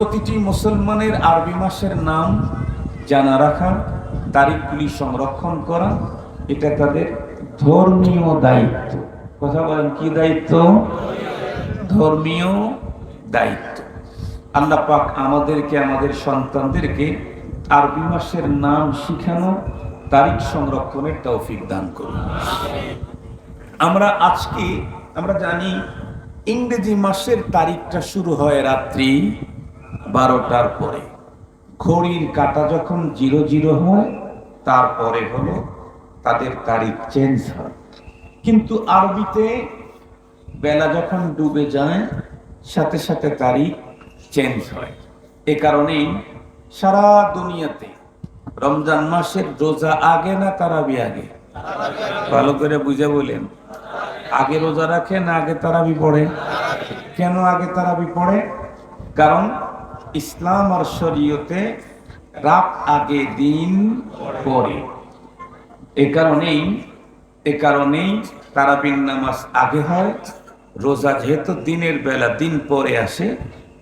প্রতিটি মুসলমানের আরবি মাসের নাম জানা রাখা, তারিখগুলি সংরক্ষণ করা, এটা তাদের ধর্মীয় দায়িত্ব। কথা বলেন, কি দায়িত্ব? ধর্মীয় দায়িত্ব। আল্লাহ পাক আমাদেরকে, আমাদের সন্তানদেরকে আরবি মাসের নাম শিখানো, তারিখ সংরক্ষণের তৌফিক দান করুন। আমরা জানি ইংরেজি মাসের তারিখটা শুরু হয় রাত্রি 12টার পরে। ঘড়ির কাঁটা যখন 00 হয়, তারপরে হলো তাদের তারিখ চেঞ্জ হয়। কিন্তু আরবিতে বেলা যখন ডুবে যায়, সাথে সাথে তারিখ চেঞ্জ হয়। এ কারণেই সারা দুনিয়াতে রমজান মাসের রোজা আগে না তারাবি আগে? ভালো করে বুঝে বলেন, আগে রোজা রাখে না আগে তারাবি পড়ে? কেন আগে তারাবি পড়ে? কারণ ইসলাম আর শরীয়তে রাত আগে দিন পরে। এ কারণেই তারাবির নামাজ আগে হয়। রোজা যেহেতু দিনের বেলা, দিন পরে আসে,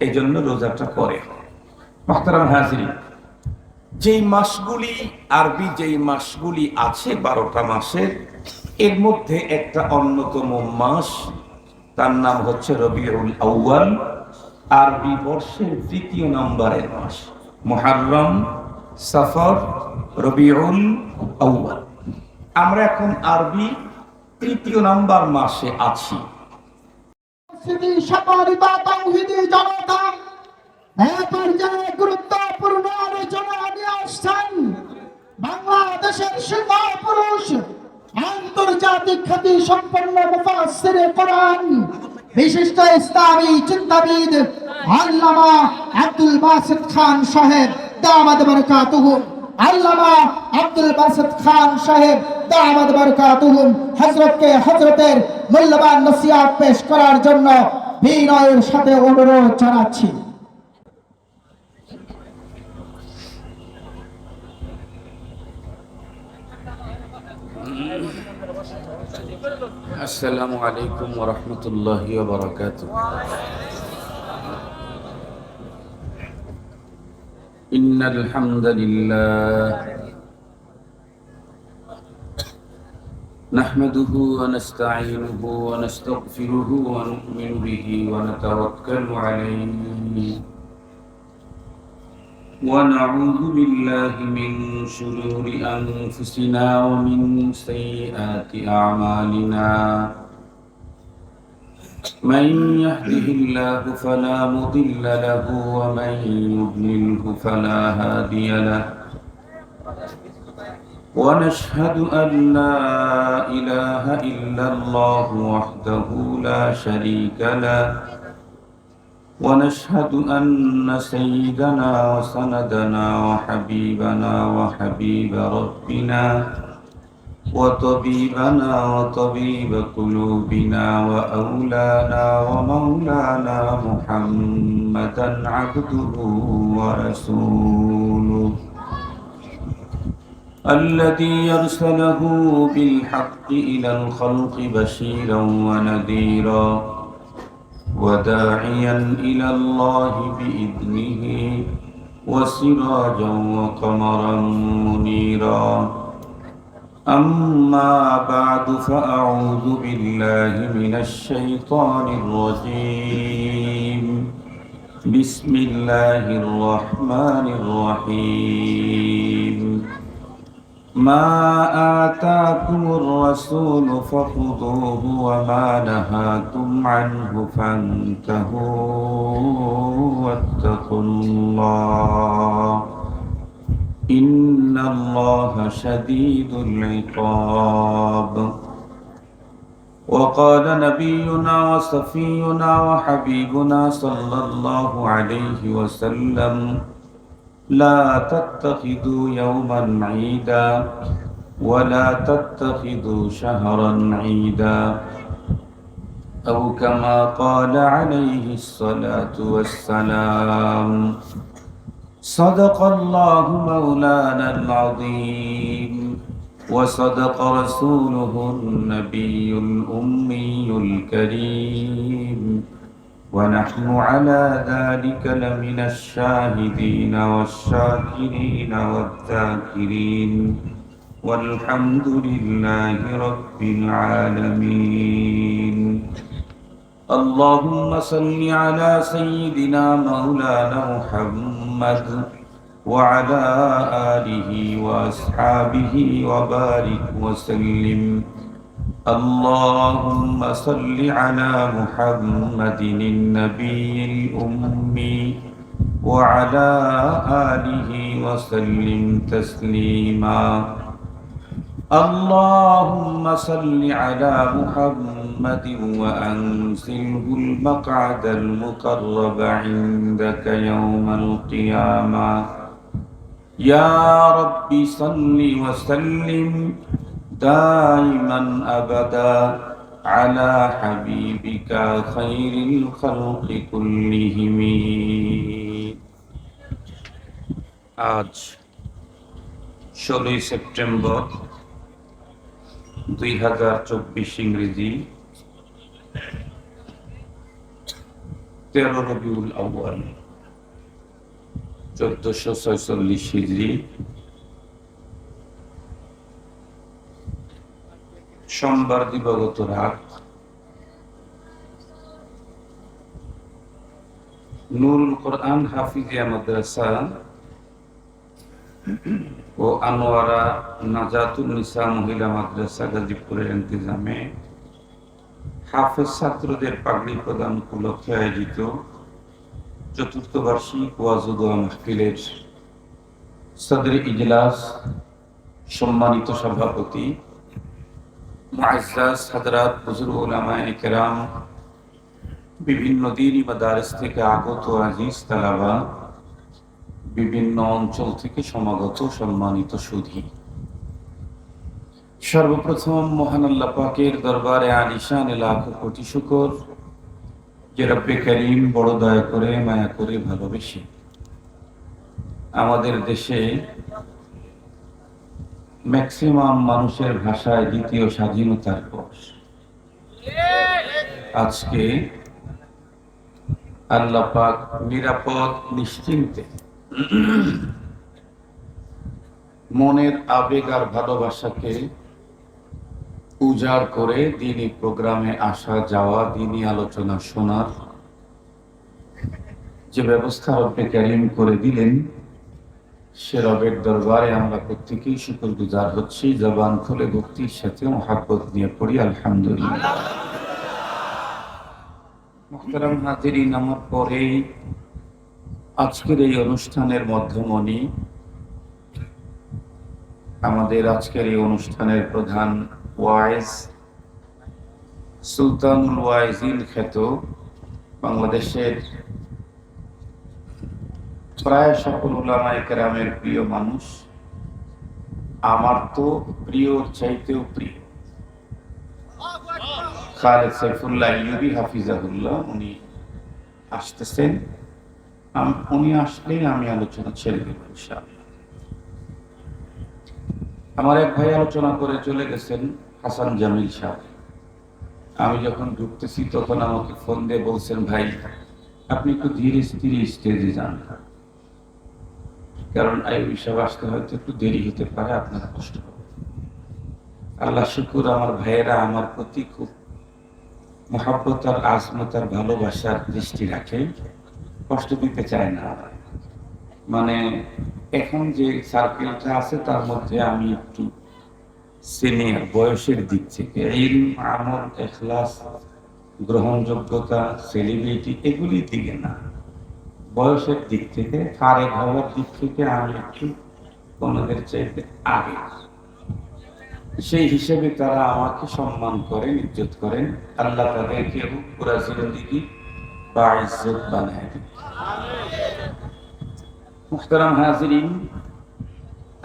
এই জন্য রোজাটা পরে হয়। মুহতারাম হাজিরিন, যেই মাসগুলি আছে 12টা মাসের, এর মধ্যে একটা অন্যতম মাস, তার নাম হচ্ছে রবিউল আউয়াল। আরবি বর্ষের 3য় নম্বরের মাস। মুহররম, সফর, রবিউল আউয়াল। আমরা এখন আরবি 3য় নম্বর মাসে আছি। গুরুত্বপূর্ণ আলোচনা নিয়ে আসছেন বাংলাদেশের সিংহ পুরুষ, আন্তর্জাতিক খ্যাতি সম্পন্ন মুফাসসিরে কোরআন, বিশিষ্ট ইসলামী চিন্তাবিদ আল্লামা আব্দুল বাসিত খান সাহেব দামাদ বরকাতুহু। আল্লামা আব্দুল বাসিত খান সাহেব দামাদ বরকাতুহু হযরতের মূল্যবান নসিহত পেশ করার জন্য বিনয়ের সাথে অনুরোধ জানাচ্ছি। আসসালামু আলাইকুম ওয়া রাহমাতুল্লাহি ওয়া বারাকাতুহু। ইন্নাল হামদালিল্লাহ নাহমাদুহু ওয়া নাস্তাঈনুহু ওয়া নাস্তাগফিরুহু ওয়া নু'মিনু বিহি ওয়া নাতাওয়াক্কালু আলাইহি ونعوذ بالله من شرور أنفسنا ومن سيئات أعمالنا من يهده الله فلا مضل له ومن يضلله فلا هادي له ونشهد أن لا إله إلا الله وحده لا شريك له ونشهد أن سيدنا وسندنا وحبيبنا وحبيب ربنا وطبيبنا وطبيب قلوبنا وأولانا ومولانا محمدا عبده ورسوله الذي يرسله بالحق إلى الخلق بشيرا ونذيرا وداعيا إلى الله بإذنه وسراجا وقمرا منيرا أما بعد فأعوذ بالله من الشيطان الرجيم بسم الله الرحمن الرحيم ما آتاكم الرسول فخذوه وما نهاكم عنه فانتهوا واتقوا الله إن الله شديد العقاب. وقال نبينا وصفينا وحبيبنا صلى الله عليه وسلم لا تتخذوا يوما عيدا ولا تتخذوا شهرا عيدا أو كما قال عليه الصلاة والسلام. صدق الله مولانا العظيم وصدق رسوله النبي الأمي الكريم ونحن على ذلك لمن الشاهدين والشاكرين والذاكرين والحمد لله رب العالمين. اللهم صل على سيدنا مولانا محمد وعلى آله وأصحابه وبارك وسلم. اللهم صل على محمد النبي الأمي وعلى آله وسلم تسليما. اللهم صل على محمد وأنزله المقعد المقرب عندك يوم القيامة. يا رب صل وسلم دائما أبدا على حبيبك خير الخلق كلهم. আজ 16 সেপ্টেম্বর 2024 ইংরেজি 13 রবিউল আউয়াল 1446 হিজরি, সোমবার দিবাগত রাত। নুরুল কোরআন হাফিজিয়া মাদ্রাসা ও আনোয়ারা নাজাতুন নিসা মহিলা মাদ্রাসা গাজীপুরের ইন্তেজামে হাফেজ ছাত্রদের পাগড়ি প্রদান উপলক্ষে আয়োজিত চতুর্থ বার্ষিক ওয়াজ ও দোয়া মাহফিলের সদরে ইজলাস সম্মানিত সভাপতি মুআজ্জাজ হযরত বুজুর্গ উলামায়ে কেরাম, বিভিন্ন দ্বীনি মাদারিস থেকে আগত আজিজ তালাবা, বিভিন্ন অঞ্চল থেকে সমাগত সম্মানিত সুধী, সর্বপ্রথম মহান আল্লাহ পাকের দরবারে আলিশান লাখো কোটি শুকর যে রব্বে করিম বড় দয়া করে মায়া করে ভালোবেসে আমাদের দেশে ম্যাক্সিমাম মানুষের ভাষায় দ্বিতীয় স্বাধীনতার পর আজকে আল্লাহ পাক নিরাপদ নিশ্চিন্তে মনের আবেগ আর ভালোবাসাকে উজাড় করে দ্বীনি প্রোগ্রামে আসা যাওয়া, দ্বীনি আলোচনা শোনার যে ব্যবস্থা রব্বে কারীম করে দিলেন, সে রবের দরবারে আমরা প্রত্যেকেই শুকরগুজার হচ্ছি। জবান খুলে ভক্তির সাথে মুহাব্বত নিয়ে পড়ি আলহামদুলিল্লাহ। মুহতারাম হাজিরিন, আমার পরে আজকের এই অনুষ্ঠানের মধ্যমণি, আমাদের আজকের এই অনুষ্ঠানের প্রধান ওয়াইজ, সুলতানুল ওয়াইজিন খ্যাত বাংলাদেশের প্রায় সকল উলামায়ে কেরামের প্রিয় মানুষ, আমার তো প্রিয়র চাইতেও প্রিয়, খালেদ সাইফুল্লাহ আইয়ুবী হাফিজাহুল্লাহ, উনি আসতেছেন। উনি আসলেই আমি আলোচনা ছেড়ে দেব ইনশাআল্লাহ। আমার এক ভাই আলোচনা করে চলে গেছেন, হাসান জামিল সাহেব। আমি যখন ঢুকতেছি তখন আমাকে ফোন দিয়ে বলছেন, ভাই আপনি একটু ধীরে স্থিরে স্টেজে যান, কারণ আইয়ুবী সাহেব আসতে হয়তো একটু দেরি হতে পারে, আপনার কষ্ট হবে। আল্লাহ শুকুর, আমার ভাইয়েরা আমার প্রতি খুব মহব্বত আর আজমত আর ভালোবাসার দৃষ্টি রাখে, কষ্ট দিতে চায় না। মানে এখন যে সার্কেলটা আছে তার মধ্যে আমি একটু সিনিয়র বয়সের দিক থেকে, ইলম, আমল, ইখলাস, গ্রহণযোগ্যতা, সেলিব্রিটি এগুলির দিকে না, বয়সের দিক থেকে, ফারেক হওয়ার দিক থেকে আমি একটু ওনাদের চাইতে আগে। সেই হিসেবে তারা আমাকে সম্মান করেন, ইজ্জত করেন। আল্লাহ তাদেরকে পুরা জিন্দেগি বা ইজ্জত বানায় দেন। মুহতারাম হাজিরিন,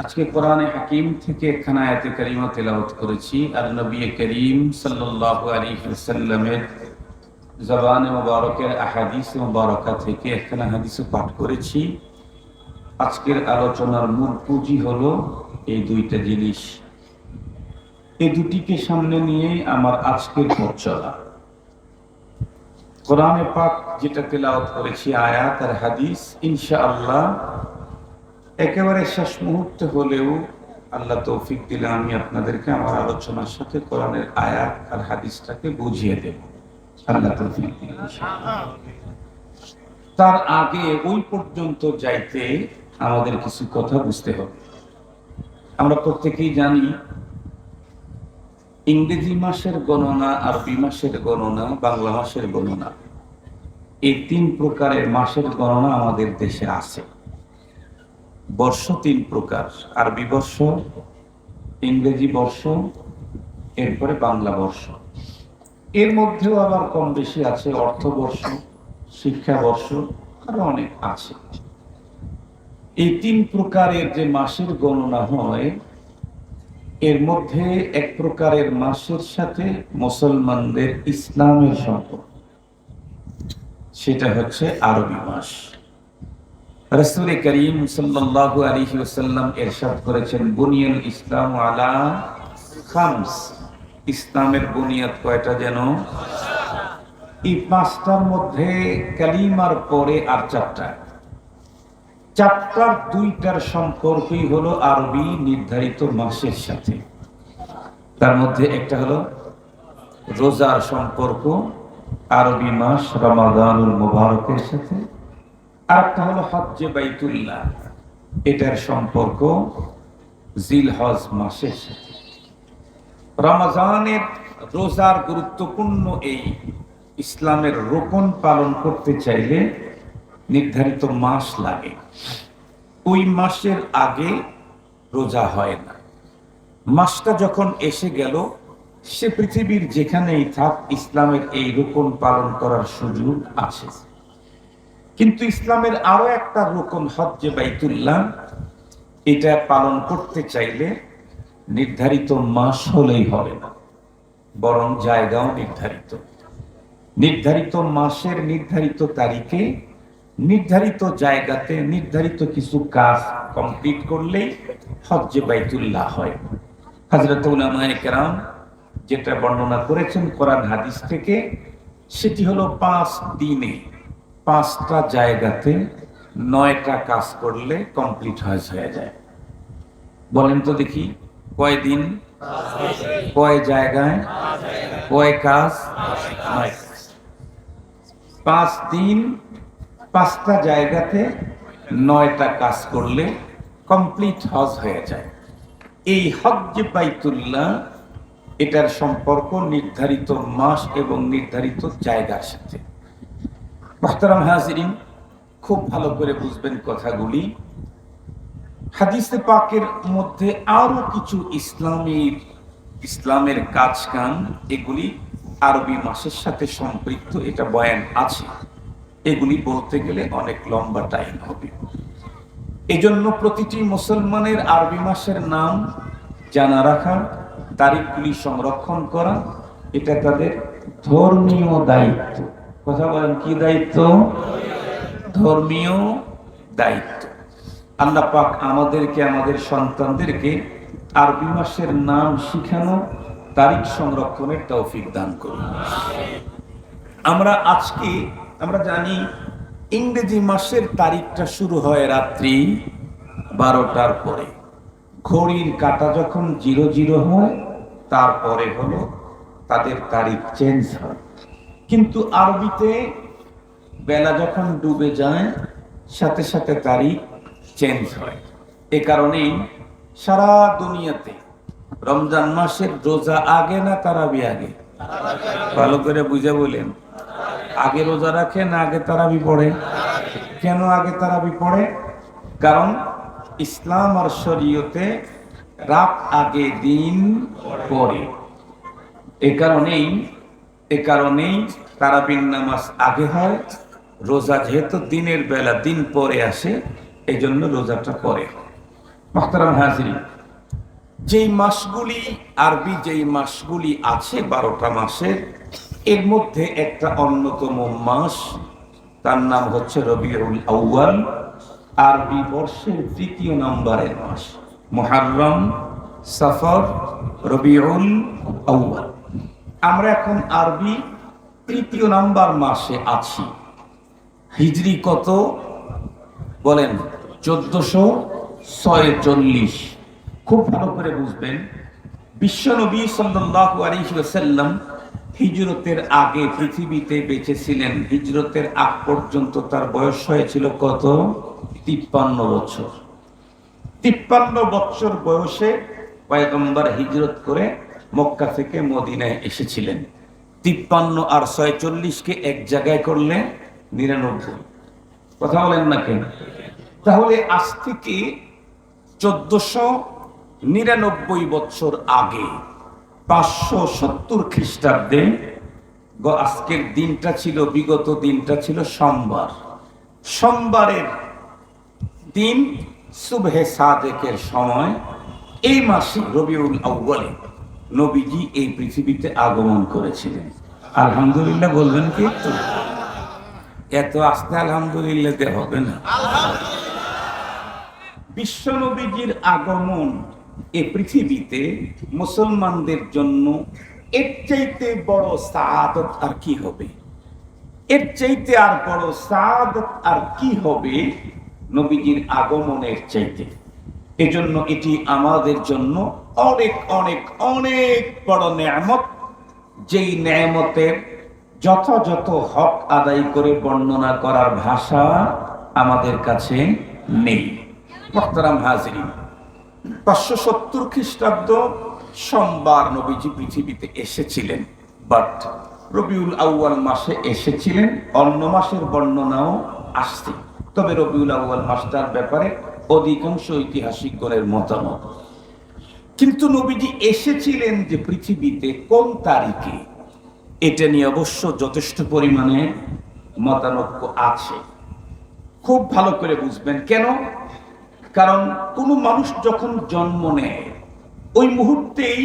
আজকে কোরআনে হাকিম থেকে একখানা আয়াতে কারিমা তেলাওয়াত করেছি। আর নবী করিম সাল্লাল্লাহু আলাইহি ওয়াসাল্লামের জবানে মুবারকের আহাদিস মুবারকা থেকে একখানা হাদিসও পাঠ করেছি। আজকের আলোচনার মূল পুঁজি হলো এই দুইটা জিনিস। এই দুটিকে সামনে নিয়ে আমার আজকের পথ চলা। কোরআনে পাক যেটা তেলাওয়াত করেছি আয়াত আর হাদিস, ইনশাআল্লাহ একেবারে শেষ মুহূর্তে হলেও আল্লাহ তৌফিক দিলে আমি আপনাদেরকে আমার আলোচনার সাথে কোরআনের আয়াত আর হাদিসটাকে বুঝিয়ে দেব, আল্লাহ তৌফিক দিলে। তার আগে ওই পর্যন্ত যাইতে আমাদের কিছু কথা বুঝতে হবে। আমরা প্রত্যেকেই জানি ইংরেজি মাসের গণনা, আরবি মাসের গণনা, বাংলা মাসের গণনা, এই 3 প্রকারের মাসের গণনা আমাদের দেশে আছে। বর্ষ 3 প্রকার, আরবি বর্ষ, ইংরেজি বর্ষ, এরপরে বাংলা বর্ষ। এর মধ্যেও আবার কম বেশি আছে অর্থবর্ষ, শিক্ষাবর্ষ, আরো অনেক আছে। এই 3 প্রকারের যে মাসের গণনা হয়, এর মধ্যে এক প্রকারের মাসের সাথে মুসলমানদের ইসলামের সম্পর্ক, সেটা হচ্ছে আরবি মাস। রাসূল করিম সাল্লাল্লাহু আলাইহি ওয়াসাল্লাম ইরশাদ করেছেন, বুনিয়াল ইসলাম আলা খামস। ইসলামের বুনিয়াদ কয়টা যেন? এই 5টার মধ্যে কালিমার পরে আর 4টার 2টার সম্পর্কই হলো আরবি নির্ধারিত মাসের সাথে। তার মধ্যে একটা হলো রোজার সম্পর্ক আরবি মাস রমাদানুল মুবারকের সাথে, আর একটা হলো হজ্জে বাইতুল্লাহ, এটার সম্পর্ক জিলহজ মাসের সাথে। রমজানের রোজার গুরুত্বপূর্ণ এই ইসলামের রোকন পালন করতে চাইলে নির্ধারিত মাস লাগে। ওই মাসের আগে রোজা হয় না। মাসটা যখন এসে গেল, সে পৃথিবীর যেখানেই থাক ইসলামের এই রোকন পালন করার সুযোগ আছে। কিন্তু ইসলামের আরো একটা রোকন হজ্জে বাইতুল্লাহ, এটা পালন করতে চাইলে নির্ধারিত মাস হলেই হবে না, বরং জায়গাও নির্ধারিত। নির্ধারিত মাসের নির্ধারিত তারিখে নির্ধারিত জায়গাতে নির্ধারিত কিছু কাজ কমপ্লিট করলেই হজ্জে বাইতুল্লাহ হয়। হযরত উলামায়ে কেরাম যেটা বর্ণনা করেছেন কোরআন হাদিস থেকে, সেটি হলো 5 দিনে 5টা জায়গাতে 9টা কাজ করলে কমপ্লিট হজ হয়ে যায়। বলেন তো দেখি, কয় দিন, কয় জায়গায়, কয় কাজ? 9। 5 দিন 5টা জায়গাতে 9টা কাজ করলে কমপ্লিট হজ হয়ে যায়। এই হজ্জে বাইতুল্লাহ, এটার সম্পর্ক নির্ধারিত মাস এবং নির্ধারিত জায়গার সাথে। মুহতারাম হাজিরিন, খুব ভালো করে বুঝবেন কথাগুলি। হাদিসে পাকের মধ্যে আরো কিছু ইসলামের কাজ কাম, এগুলি আরবি মাসের সাথে সম্পৃক্ত, এটা বয়ান আছে। এগুলি বলতে গেলে অনেক লম্বা টাইম হবে। এজন্য প্রতিটি মুসলমানের আরবি মাসের নাম জানা রাখা, তারিখগুলি সংরক্ষণ করা, এটা তাদের ধর্মীয় দায়িত্ব। কথা বলেন, কি দায়িত্ব? ধর্মীয় দায়িত্ব। আল্লাহ পাক আমাদেরকে, আমাদের সন্তানদেরকে আরবি মাসের নাম শিখানো, তারিখ সংরক্ষণের তৌফিক দান করুন। আমরা জানি ইংরেজি মাসের তারিখটা শুরু হয় রাত্রি 12টার পরে। ঘড়ির কাঁটা যখন 00 হয়, তারপরে হলো তাদের তারিখ চেঞ্জ হয়। কিন্তু আরবিতে বেলা যখন ডুবে যায়, সাথে সাথে তারিখ চেঞ্জ হয়। এ কারণেই সারা দুনিয়াতে রমজান মাসের রোজা আগে না তারাবি আগে? ভালো করে বুঝে বলেন, আগে রোজা রাখে না আগে তারাবি পড়ে? কেন আগে তারাবি পড়ে? কারণ ইসলাম আর শরীয়তে রাত আগে দিন পরে। এ কারণেই তারাবির নামাজ আগে হয়। রোজা যেহেতু দিনের বেলা, দিন পরে আসে, এই জন্য রোজাটা পরে হয়। মুহতারাম হাজিরিন, যেই মাসগুলি আরবি, যেই মাসগুলি আছে 12টা মাসের, এর মধ্যে একটা অন্যতম মাস, তার নাম হচ্ছে রবিউল আউয়াল, আরবি বর্ষের 3য় নম্বরের মাস। মুহররম, সফর, রবিউল আউয়াল। আমরা এখন আরবি তৃতীয় নাম্বার মাসে আছি। হিজরি কত বলেন? 1446। খুব ভালো করে বুঝবেন, বিশ্বনবী সাল্লাল্লাহু আলাইহি ওয়াসাল্লাম হিজরতের আগে পৃথিবীতে বেঁচে ছিলেন। হিজরতের আগ পর্যন্ত তার বয়স হয়েছিল কত? 53 বছর। 53 বছর বয়সে পয়গম্বর হিজরত করে মক্কা থেকে মদিনায় এসেছিলেন। 53 আর 46কে এক জায়গায় করলে 99। কথা বলেন না কেন? তাহলে আজ থেকে 1499 বছর আগে 570 খ্রিস্টাব্দে আজকের দিনটা ছিল, বিগত দিনটা ছিল সোমবার। সোমবারের দিন সুবহে সাদেকের সময় এই মাসে রবিউল আউয়ালে নবীজি এই পৃথিবীতে আগমন করেছিলেন। আলহামদুলিল্লাহ বলবেন কি? একটু এত আস্তে আলহামদুলিল্লাহ তে হবে না। বিশ্ব নবীজির আগমন এই পৃথিবীতে মুসলমানদের জন্য এর চাইতে বড় সাআদত আর কি হবে? এর চাইতে আর বড় সাআদত আর কি হবে নবীজির আগমনের চাইতে? এজন্য এটি আমাদের জন্য অনেক অনেক অনেক বড় নেয়ামত, যেই নেয়ামতের যথাযথ হক আদায় করে বর্ণনা করার ভাষা আমাদের কাছে নেই। মুহতারাম হাজিরিন, 570 খ্রিস্টাব্দ সোমবার নবীজি পৃথিবীতে এসেছিলেন, বাট রবিউল আউয়াল মাসে এসেছিলেন। অন্য মাসের বর্ণনাও আসছে, তবে রবিউল আউয়াল মাসটার ব্যাপারে অধিকাংশ ঐতিহাসিকগণের মতামত। কিন্তু নবীজি এসেছিলেন যে পৃথিবীতে কোন তারিখে, এটা নিয়ে অবশ্য যথেষ্ট পরিমাণে মতানৈক্য আছে। খুব ভালো করে বুঝবেন কেন? কারণ কোন মানুষ যখন জন্ম নেয় ওই মুহূর্তেই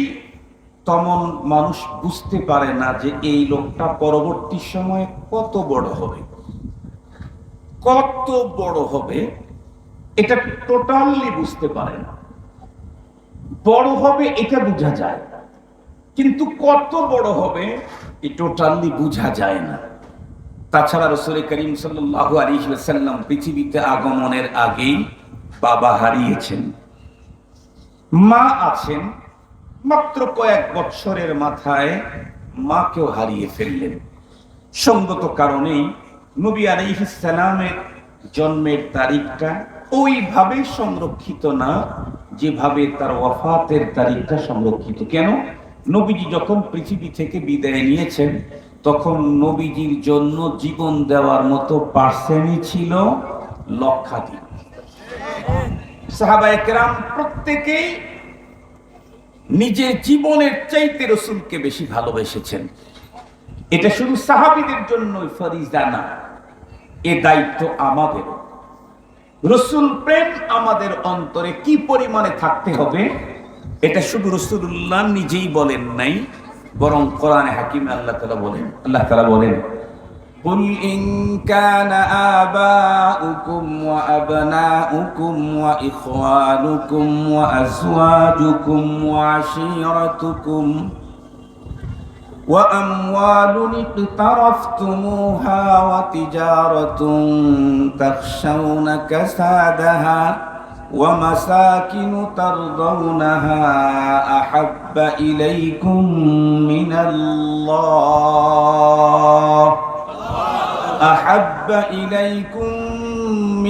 তেমন মানুষ বুঝতে পারে না যে এই লোকটা পরবর্তী সময়ে কত বড় হবে, কত বড় হবে, এটা টোটালি বুঝতে পারে না। বড় হবে এটা বোঝা যায়, কিন্তু কত বড় হবে এই টোটালি বোঝা যায় না। তাছাড়া রাসূল করিম সাল্লাল্লাহু আলাইহি ওয়াসাল্লাম পৃথিবীতে আগমনের আগেই বাবা হারিয়েছেন, মা আছেন, মাত্র কয়েক বছরের মাথায় মাকেও হারিয়ে ফেললেন। সঙ্গত কারণেই নবী আলাইহিস সালামের জন্মের তারিখটা ওইভাবে সংরক্ষিত না যেভাবে তার ওয়াফাতের তারিখটা সংরক্ষিত। কেন? নবীজি যখন পৃথিবী থেকে বিদায় নিয়েছেন তখন নবীজির জন্য জীবন দেওয়ার মতো পার্সেনই ছিল লক্ষাধিক। সাহাবায়ে কেরাম প্রত্যেকেই নিজের জীবনের চাইতে রাসূলকে বেশি ভালোবেসেছেন। এটা শুধু সাহাবীদের জন্যই ফরিজা না, এ দায়িত্ব আমাদের। রাসূল প্রেম আমাদের অন্তরে কি পরিমাণে থাকতে হবে এটা শুধু রাসূলুল্লাহ নিজেই বলেন নাই, বরং কোরআনে হাকিমে আল্লাহ তাআলা বলেন قل إن كان آباؤكم وأبناؤكم وإخوانكم وأزواجكم وعشيرتكم وأموال اقترفتموها وتجارة تخشون كسادها ومساكن ترضونها أحب إليكم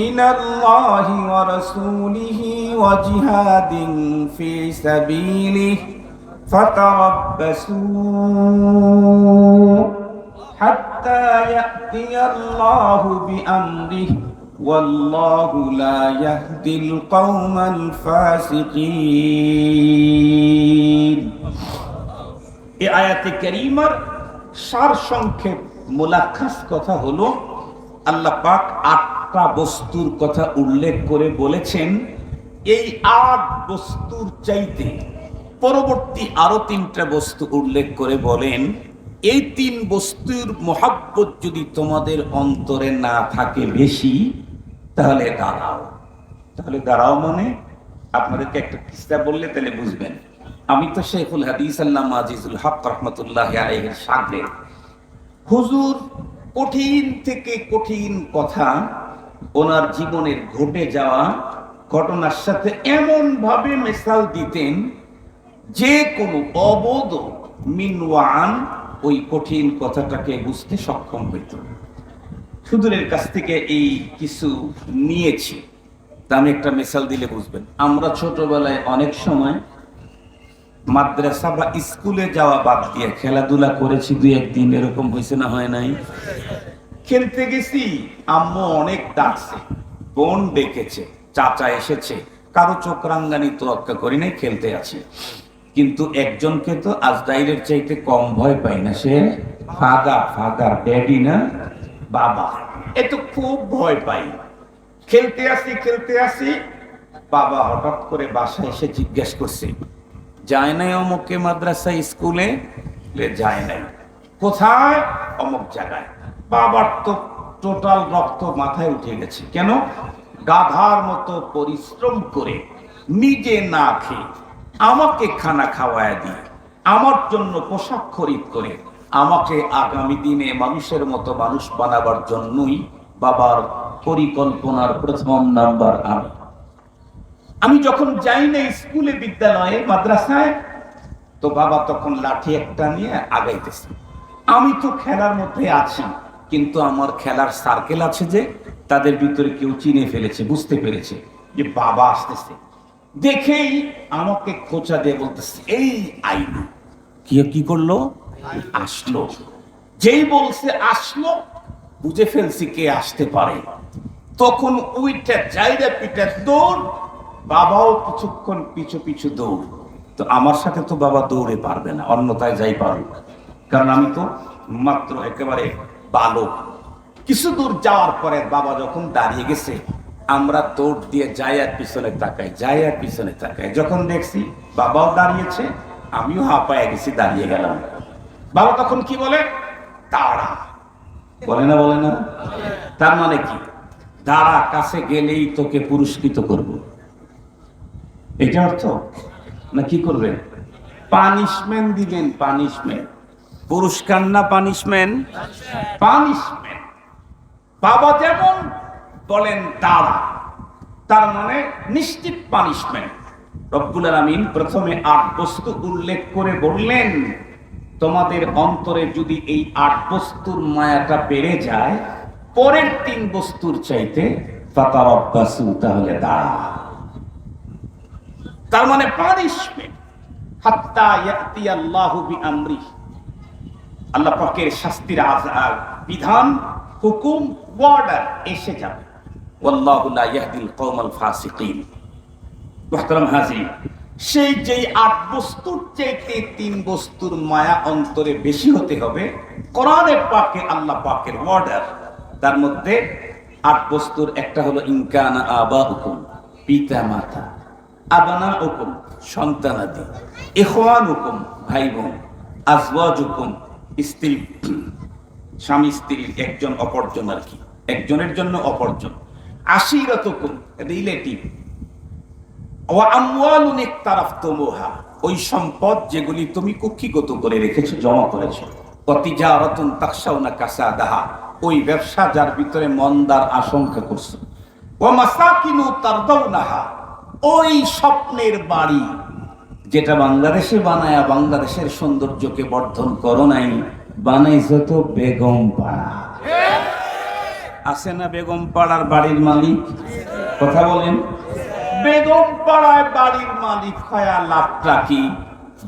من الله ورسوله وجهاد في سبيله فتربصوا حتى يأتي الله بأمره والله لا يهدي القوم الفاسقين। এই আয়াতে কারীমার সার সংক্ষেপ মুলাখাস কথা হলো, আল্লাহ পাক 8টা বস্তুর কথা উল্লেখ করে বলেছেন, এই 8 বস্তুর চাইতে পরবর্তী আরো 3টা বস্তু উল্লেখ করে বলেন, এই 3 বস্তুর মহাব্বত যদি তোমাদের অন্তরে না থাকে বেশি, তাহলে দাঁড়াও মানে আপনাদেরকে একটা কিস্সা বললে তাহলে বুঝবেন। আমি তো শেখুল হাদিস আল্লামা আজিজুল হক রাহমাতুল্লাহি আলাইহির শাগির্দ। হুজুর কঠিন থেকে কঠিন কথা ওনার জীবনের ঘটে যাওয়া ঘটনার সাথে এমন ভাবে মেসাল দিতেন যে কোনো অবোধ মিনওয়ান ওই কঠিন কথাটাকে বুঝতে সক্ষম হইত। হুজুরের কাছ থেকে এই কিছু নিয়েছি, তা আমি একটা মিসাল দিলে বুঝবেন। আমরা ছোটবেলায় অনেক সময় মাদ্রাসা বা স্কুলে যাওয়া বাদ দিয়ে খেলাধুলা করেছি, দুই একদিন, এরকম হয়েছে না হয় নাই? খেলতে গেছি, আম্মু অনেক ডাকছে, বোন ডেকেছে, চাচা এসেছে, কারো চোখ রাঙ্গানি তোয়াক্কা করি নাই, খেলতে আছি। কিন্তু একজনকে তো আজরাইলের চাইতে কম ভয় পাই না, সে ফাদার ড্যাডি না বাবা, এ তো খুব ভয় পাই। খেলতে আসি, বাবা হঠাৎ করে বাসায় এসে জিজ্ঞেস করছে, যায় নাই অমুকে মাদ্রাসা স্কুলে? যায় নাই। কোথায়? অমুক জায়গায়। বাবার তো টোটাল রক্ত মাথায় উঠে গেছে। কেন? গাধার মতো পরিশ্রম করে নিজে না খেয়ে আমাকে খানা খাওয়ায় দিয়ে, আমার জন্য পোশাক খরিদ করে আমাকে আগামী দিনে মানুষের মতো মানুষ বানাবার জন্যই বাবার পরিকল্পনার প্রথম নাম্বার আমি যখন যাই না স্কুলে, বিদ্যালয়ে, মাদ্রাসায়, তো বাবা তখন লাঠি একটা নিয়ে আগাইতেছে। আমি তো খেলার মধ্যে আছি, কিন্তু আমার খেলার সার্কেল আছে যে তাদের ভিতরে কেউ চিনে ফেলেছে, বুঝতে পেরেছে যে বাবা আসতেছে। দেখেই আমাকে খোঁচা দিয়ে বলতেছে, এই আইনু। কি করলো? আসলো। যেই বলছে আসলো, বুঝে ফেলছি কে আসতে পারে। তখন ওইটা জায়গা পিঠে দৌড়, বাবাও কিছুক্ষণ পিছু দৌড়। তো আমার সাথে তো বাবা দৌড়ে পারবে না, অন্যথায় যাই পারুক, কারণ আমি তো মাত্র একেবারে বালক। কিছু দূর যাওয়ার পরে বাবা যখন দাঁড়িয়ে গেছে, আমরা দৌড় দিয়ে যাই আর পিছনে তাকাই। যখন দেখছি বাবাও দাঁড়িয়েছে, আমিও হাঁপায় গেছি, দাঁড়িয়ে গেলাম। বাবা তখন কি বলে? তারা বলে না? তার মানে কি? দাঁড়া, কাছে গেলেই তোকে পুরস্কৃত করব, এটা অর্থ? না কি করবেন? পানিশমেন্ট দিবেন। পানিশমেন্ট, পুরস্কার না পানিশমেন্ট? পানিশমেন্ট। বাবা যেমন বলেন দাঁড়া, তার মানে নিশ্চিত পানিশমেন্ট। রব্বুল আলামিন প্রথমে 8 বস্তু উল্লেখ করে বললেন, তোমাদের অন্তরে যদি এই 8 বস্তুর মায়াটা বেড়ে যায় পরের 3 বস্তুর চাইতে, ফাতারাব্বাসু, তাহলে দাঁড়া। তার মানে পানিশমেন্ট। হাত্তা ইয়াতি আল্লাহু বিআমরি, আল্লাহ পাকের শাস্তির বিধান, হুকুম, অর্ডার এসে যাবে। ওয়াল্লাহু লা ইয়াহদিল কওমাল ফাসিকিন। মুহতারাম হাজির, সেই যেই 8 বস্তুর চাইতে 3 বস্তুর মায়া অন্তরে বেশি হতে হবে। কোরআনে পাকে আল্লাহ পাকের অর্ডার, তার মধ্যে 8 বস্তুর একটা হলো ইনকানা আবাউকুম, পিতা মাতা, আবনাউকুম, সন্তানাদি, ইখওয়ানুকুম, ভাই বোন, আজওয়াজুকুম, স্ত্রী, স্বামী স্ত্রীর একজন অপরজন, আর কি একজনের জন্য অপরজন, আশিরাতুকুম, রিলেটিভ, ওয়া আমওয়ালুন ইকতারাফতুমুহা, ওই সম্পদ যেগুলি তুমি কুক্ষিগত করে রেখেছো, জমা করেছো, ওয়া তিজারাতুন তাখশাউনা কাসাদাহা, ওই ব্যবসা যার ভিতরে মন্দার আশঙ্কা করছো, ওয়া মাসাকিনু তারদাউনাহা, ওই স্বপ্নের বাড়ি যেটা বাংলাদেশে বানায়া বাংলাদেশের সৌন্দর্যকে বর্ধন করো নাই, বানাইছো তো বেগম পাড়া। আছে না বেগম পাড়ার বাড়ির মালিক? কথা বলেন। বেগম পাড়ায় বাড়ির মালিক হয়া লাভটা কি?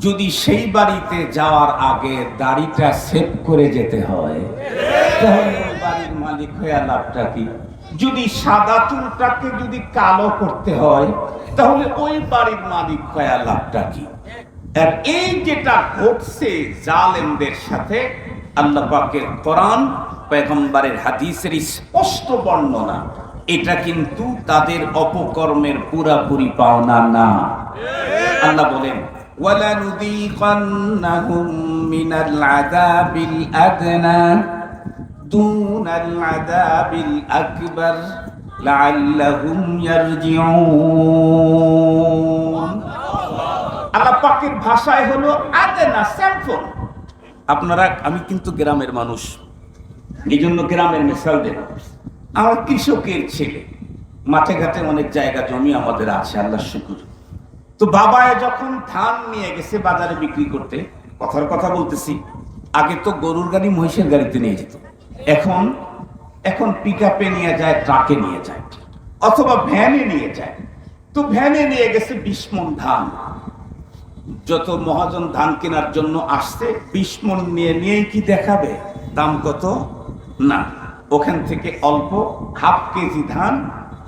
যদি সেই বাড়িতে যাওয়ার আগে দাড়িটা সেভ করে যেতে হয়, তাহলে ওই বাড়ির মালিক হয়া লাভটা কি? যদি সাদা চুলটাকে যদি কালো করতে হয়, তাহলে ওই বাড়ির মালিক হয়া লাভটা কি? আর এই যেটা ঘটছে জালেমদের সাথে, আল্লাহ পাকের কোরআন, পয়গম্বরের হাদিসের স্পষ্ট বর্ণনা, এটা কিন্তু তাদের অপকর্মের পুরাপুরি পাওনা না। আল্লাহ বলেন, ওয়ালানুযীকান্নাহুম মিনাল আযাবিল আদনা দুনাল আযাবিল আকবার লাআল্লাহুম ইয়ারজিউন। আল্লাহ পাকের ভাষায় হলো আদনা, স্যাম্পল। আপনারা, আমি কিন্তু গ্রামের মানুষ, এই জন্য গ্রামের মিসাল দেব। আমার কৃষকের ছেলে, মাঠে ঘাটে অনেক জায়গা জমি আমাদের আছে, আল্লাহ শুকুর। তো বাবা যখন ধান নিয়ে গেছে বাজারে বিক্রি করতে, কথার কথা বলতেছি, আগে তো গরুর গাড়ি মহিষের গাড়িতে নিয়ে যেত, এখন এখন পিকআপে নিয়ে যায়, ট্রাকে নিয়ে যায়, অথবা ভ্যানে নিয়ে যায়। তো ভ্যানে নিয়ে গেছে 20 মণ ধান। যত মহাজন ধান কেনার জন্য আসছে 20 মণ নিয়েই কি দেখাবে দাম কত? না, ওখান থেকে অল্প হাফ কেজি ধান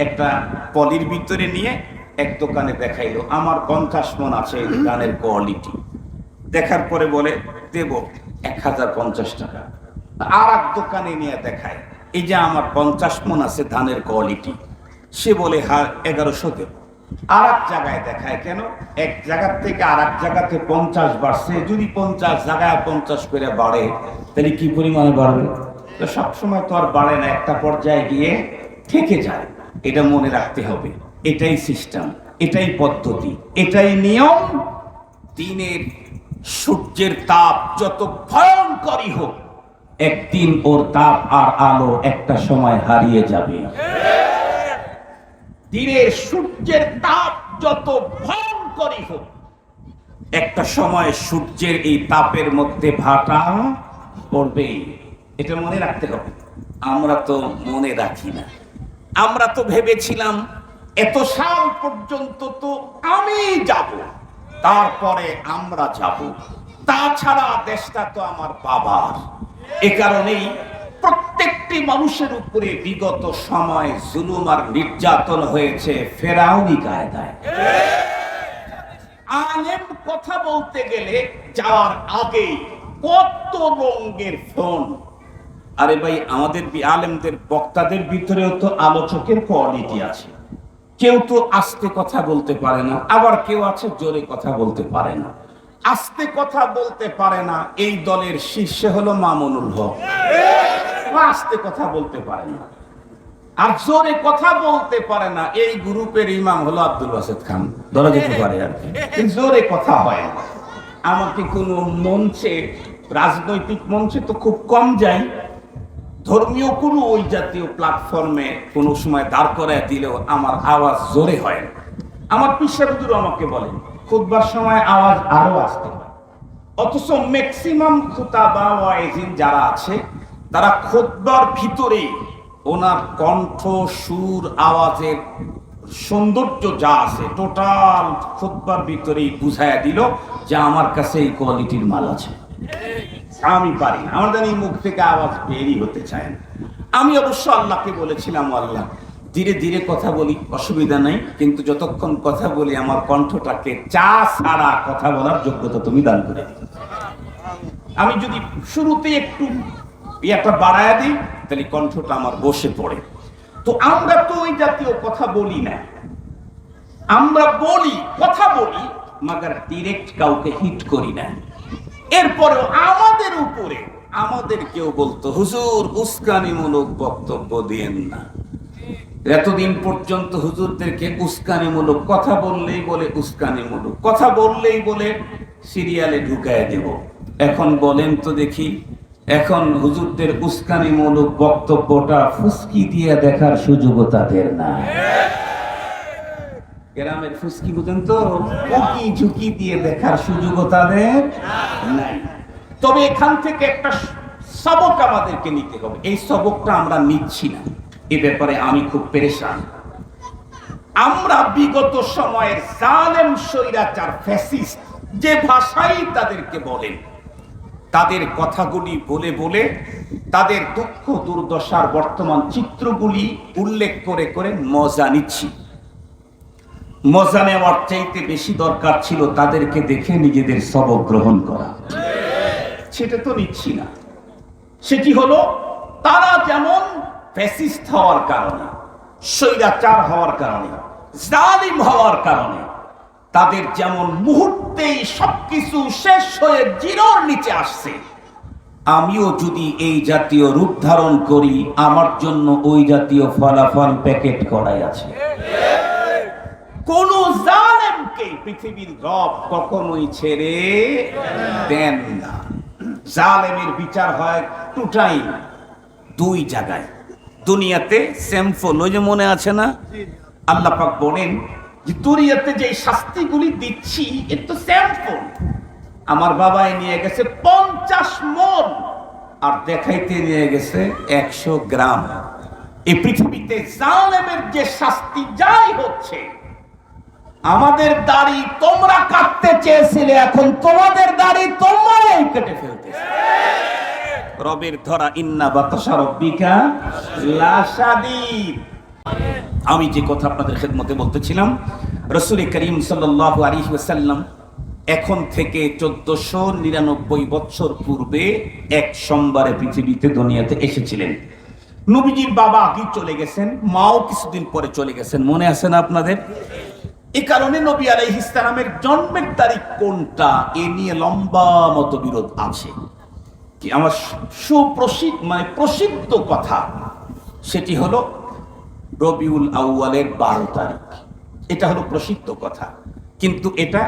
একটা পলির ভিতরে নিয়ে এক দোকানে দেখাইলো, আমার 50 মণ আছে এই ধানের কোয়ালিটি। দেখার পরে বলে দেব 1050 টাকা। আর এক দোকানে নিয়ে দেখায়, এই যে আমার 50 মণ আছে ধানের কোয়ালিটি। সে বলে হ্যাঁ 1100 দেব। আর এক জায়গায় দেখায়, কেন এক জায়গার থেকে আর এক জায়গাতে 50 বাড়ছে, যদি 50 জায়গায় 50 করে বাড়ে তাহলে কি পরিমাণে বাড়বে? তো সবসময় তো আর বাড়ে না, একটা পর্যায়ে গিয়ে থেকে যায়। এটা মনে রাখতে হবে, এটাই সিস্টেম, এটাই পদ্ধতি, এটাই নিয়ম। দিনের সূর্যের তাপ যত ভয়ঙ্করই হোক, একদিন ওর তাপ আর আলো একটা সময় হারিয়ে যাবে। দিনের সূর্যের তাপ যত ভয়ঙ্করই হোক, একটা সময় সূর্যের এই তাপের মধ্যে ভাটা পড়বে। এটা মনে রাখতে হবে। আমরা তো মনে রাখি না। আমরা তো ভেবেছিলাম এত সাল পর্যন্ত তো আমি যাব, তারপরে আমরা যাব, তাছাড়া দেশটা তো আমার বাবার। এ কারণেই প্রত্যেকটি মানুষের উপরে বিগত সময় জুলুম আর নির্যাতন হয়েছে ফেরাউনি কায়দায়। আলেম কথা বলতে গেলে যাওয়ার আগে কত রঙের ফোন। আরে ভাই, আমাদের আলেমদের বক্তাদের ভিতরেও তো আলোচকের কোয়ালিটি আছে। কেউ তো আস্তে কথা বলতে পারে না, আবার কেউ আছে জোরে কথা বলতে পারে না। আস্তে কথা বলতে পারে না এই দলের শীর্ষে হলো মামুনুল হক, আস্তে কথা বলতে পারে না। আর জোরে কথা বলতে পারে না এই গ্রুপের ইমাম হলো আব্দুল বাসেদ খান, ধরা যেতে পারে আর কি, জোরে কথা হয় না। আমাকে কোনো মঞ্চে, রাজনৈতিক মঞ্চে তো খুব কম যাই, ধর্মীয় কোনো ওই জাতীয় প্ল্যাটফর্মে কোনো সময় দাঁড় করায় দিলেও আমার আওয়াজ জোরে হয় না। আমার পিসা হুজুর আমাকে বলেন খুতবার সময় আওয়াজ আরো আসতে হয়, অথচ ম্যাক্সিমাম খুতাবা ওয়াইজিন যারা আছে তারা খুতবার ভিতরে ওনার কণ্ঠ, সুর, আওয়াজের সৌন্দর্য যা আছে টোটাল খুতবার ভিতরেই বুঝাইয়া দিল যে আমার কাছে এই কোয়ালিটির মাল আছে। আমি পারি না, আমাদের এই মুখ থেকে আওয়াজ বেরই হতে চায় না। আমি অবশ্য আল্লাহকে বলেছিলাম, আল্লাহ ধীরে ধীরে কথা বলি, অসুবিধা নাই, কিন্তু যতক্ষণ কথা বলি আমার কণ্ঠটাকে চা ছাড়া কথা বলার যোগ্যতা তুমি দান করে দিও। আমি যদি শুরুতে একটু একটা বাড়ায় দিই তাহলে কণ্ঠটা আমার বসে পড়ে। তো আমরা তো ওই জাতীয় কথা বলি না, আমরা বলি, কথা বলি, মাগার ডিরেক্ট কাউকে হিট করি না। এরপরেও আমাদের উপরে আমাদের কেউ বলতো হুজুর উস্কানিমূলক বক্তব্য দিয়েন না। এতদিন পর্যন্ত হুজুরদেরকে উস্কানিমূলক কথা বললেই বলে উস্কানিমূলক কথা বললেই বলে সিরিয়ালে ঢুকায় দেব। এখন বলেন তো দেখি, এখন হুজুরদের উস্কানিমূলক বক্তব্যটা ফুসকি দিয়ে দেখার সুযোগও তাদের না। গ্রামের ফুসকি বুঝেন তো, উকি ঝুঁকি দিয়ে দেখার সুযোগও তাদের নাই। তবে এখান থেকে একটা সবক আমাদেরকে নিতে হবে, এই সবকটা আমরা নিচ্ছি না। এ ব্যাপারে আমি খুব পেরেশান। আমরা বিগত সময়ের জালেম স্বৈরাচার ফ্যাসিস্ট যে ভাষাই তাদেরকে বলেন, তাদের কথাগুলি বলে বলে তাদের দুঃখ দুর্দশার বর্তমান চিত্রগুলি উল্লেখ করে করে মজা নিচ্ছি। মজা নেওয়ার চাইতে বেশি দরকার ছিল তাদেরকে দেখে নিজেদের সবক গ্রহণ করা। সেটা তো নিচ্ছি না। সেটি হলো তারা যেমন ফ্যাসিস্ট হওয়ার কারণে, স্বৈরাচার হওয়ার কারণে, জালিম হওয়ার কারণে তাদের যেমন মুহূর্তেই সবকিছু শেষ হয়ে জিরোর নিচে আসছে, আমিও যদি এই জাতীয় রূপ ধারণ করি আমার জন্য ওই জাতীয় ফলাফল প্যাকেট করাই আছে। কোন জালেমকে পৃথিবীর রব কখনোই ছেড়ে দেন না। জালেমের বিচার হয় টু টাইম, দুই জায়গায় দুনিয়াতে স্যাম্পল, ওই যে মনে আছে না, আল্লাহ পাক বলেন যে দুনিয়াতে যে শাস্তিগুলি দিচ্ছি এর তো স্যাম্পল। আমার বাবাই নিয়ে গেছে 50 মণ আর দেখাইতে নিয়ে গেছে 100 গ্রাম। এই পৃথিবীতে জালেমের যে শাস্তি যাই হচ্ছে, আমাদের দাড়ি তোমরা কাটতে চেয়েছিলে, এখন তোমাদের দাড়ি তোমরাই কেটে ফেলতেছে। রবের ধরা ইন্না বাতাসা রব্বিকা লাশাদীদ। আমি যে কথা আপনাদের খেদমতে বলতেছিলাম, রাসূল করিম সাল্লাল্লাহু আলাইহি ওয়াসাল্লাম এখন থেকে 1499 বছর পূর্বে এক সোমবারে পৃথিবীতে দুনিয়াতে এসেছিলেন। নবীজির বাবা আগে চলে গেছেন, মাও কিছুদিন পরে চলে গেছেন, মনে আছে না আপনাদের? এই কারণে নবী আলাইহিস সালামের জন্মের তারিখ কোনটা এ নিয়ে লম্বা মতবিরোধ আছে। কি আমার প্রসিদ্ধ কথা সেটি হলো রবিউল আউয়ালের 12 তারিখ। এটা হলো প্রসিদ্ধ কথা, কিন্তু এটা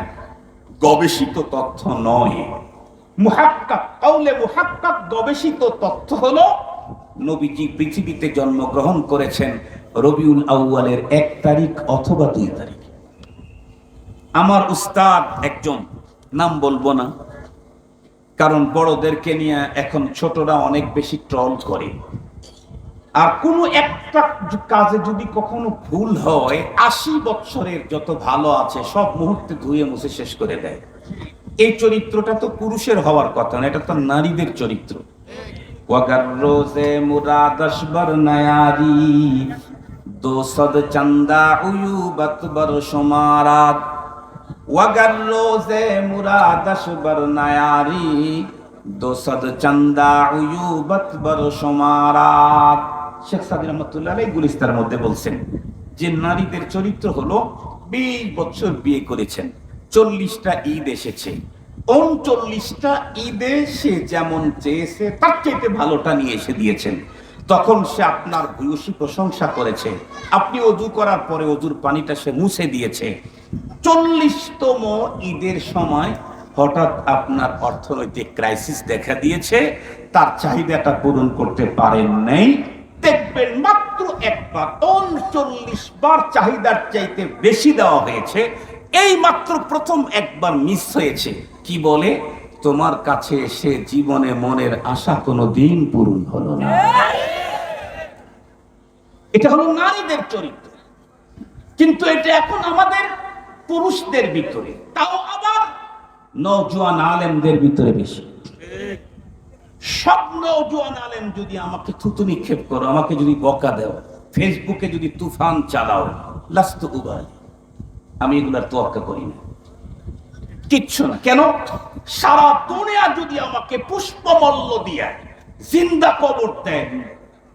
গবেষিত তথ্য নয়। মুহাক্কাক কাউলে মুহাক্কাক গবেষিত তথ্য হলো নবীজি পৃথিবীতে জন্মগ্রহণ করেছেন রবিউল আউয়ালের 1 তারিখ অথবা 2 তারিখ। আমার উস্তাদ একজন, নাম বলবো না কারণ বড়দেরকে নিয়ে এখন ছোটরা অনেক বেশি ট্রল করে, আর কোনো একটা কাজে যদি কখনো ভুল হয় 80 বছরের যত ভালো আছে সব মুহূর্তে ধুয়ে মুছে শেষ করে দেয়। এই চরিত্রটা তো পুরুষের হওয়ার কথা না, এটা তো নারীদের চরিত্র। ওয়াগার রোজে মুরাদাশ বরনায়ারি দোসদ চান্দা উয়ুবত বর শুমারাত। ওয়াগার রোজে মুরাদাশ বরনায়ারি দোসদ চান্দা উয়ুবত বর শুমারাত। শেখ সাদি রহমতুল্লাহ আলাইহি গুলিস্তার মধ্যে বলছেন যে নারীদের চরিত্র হলো 20 বছর বিয়ে করেছেন, 40টা ঈদ এসেছে, 39টা ঈদে সে যেমন চেয়েছে তার চাইতে ভালোটা নিয়ে এসে দিয়েছেন। তখন সে আপনার ভূয়সী প্রশংসা করেছে, আপনি ওযু করার পরে ওযুর পানিটা সে মুছে দিয়েছে। 40তম ঈদের সময় হঠাৎ আপনার অর্থনৈতিক ক্রাইসিস দেখা দিয়েছে, তার চাহিদাটা পূরণ করতে পারেন নাই। দেখবেন মাত্র একবার 39 বার চাহিদার চাইতে বেশি দেওয়া হয়েছে, এই মাত্র প্রথম একবার মিস হয়েছে। কি বলে, তোমার কাছে এসে জীবনে মনের আশা কোনোদিন পূরণ হলো না। এটা হলো নারীদের চরিত্র, কিন্তু এটা এখন আমাদের পুরুষদের ভিতরে, তাও আবার নওজোয়ান আলেমদের ভিতরে বেশি। সব নওজোয়ান আলেম যদি আমাকে থুতু নিক্ষেপ করো, আমাকে যদি বকা দাও, ফেসবুকে যদি তুফান চালাও, লাস্তু উবালি, আমি এগুলার তোয়াক্কা করি না, কিচ্ছু না। কেন? সারা দুনিয়া যদি আমাকে পুষ্পমল্ল দিয়ে জিন্দা কবর দেয়,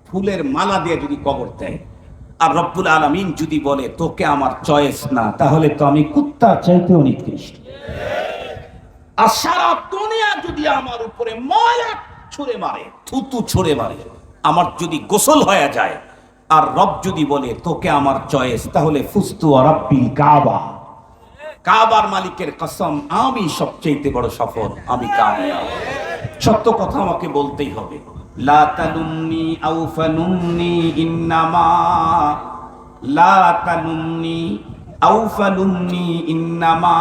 ফুলের মালা দিয়ে যদি কবর দেয়, আর রব্বুল আলামিন যদি বলে তোকে আমার চয়েস না, তাহলে তো আমি কুত্তার চাইতেও নিকৃষ্ট। আর সারা দুনিয়া যদি আমার উপরে ময়লা ছুঁড়ে মারে, থুতু ছুঁড়ে মারে, আমার যদি গোসল হয়ে যায়, আর রব যদি বলে তোকে আমার চয়েস, তাহলে ফুস্তু রাব্বিল কাবা, কাবার মালিকের কসম, আমি সবচেয়ে বড় সফল, আমি কামিয়াব। সত্য কথা আমাকে বলতেই হবে। লা তালুমনি আও ফালুমনি ইন্নামা, লা তালুমনি আও ফালুমনি ইন্নামা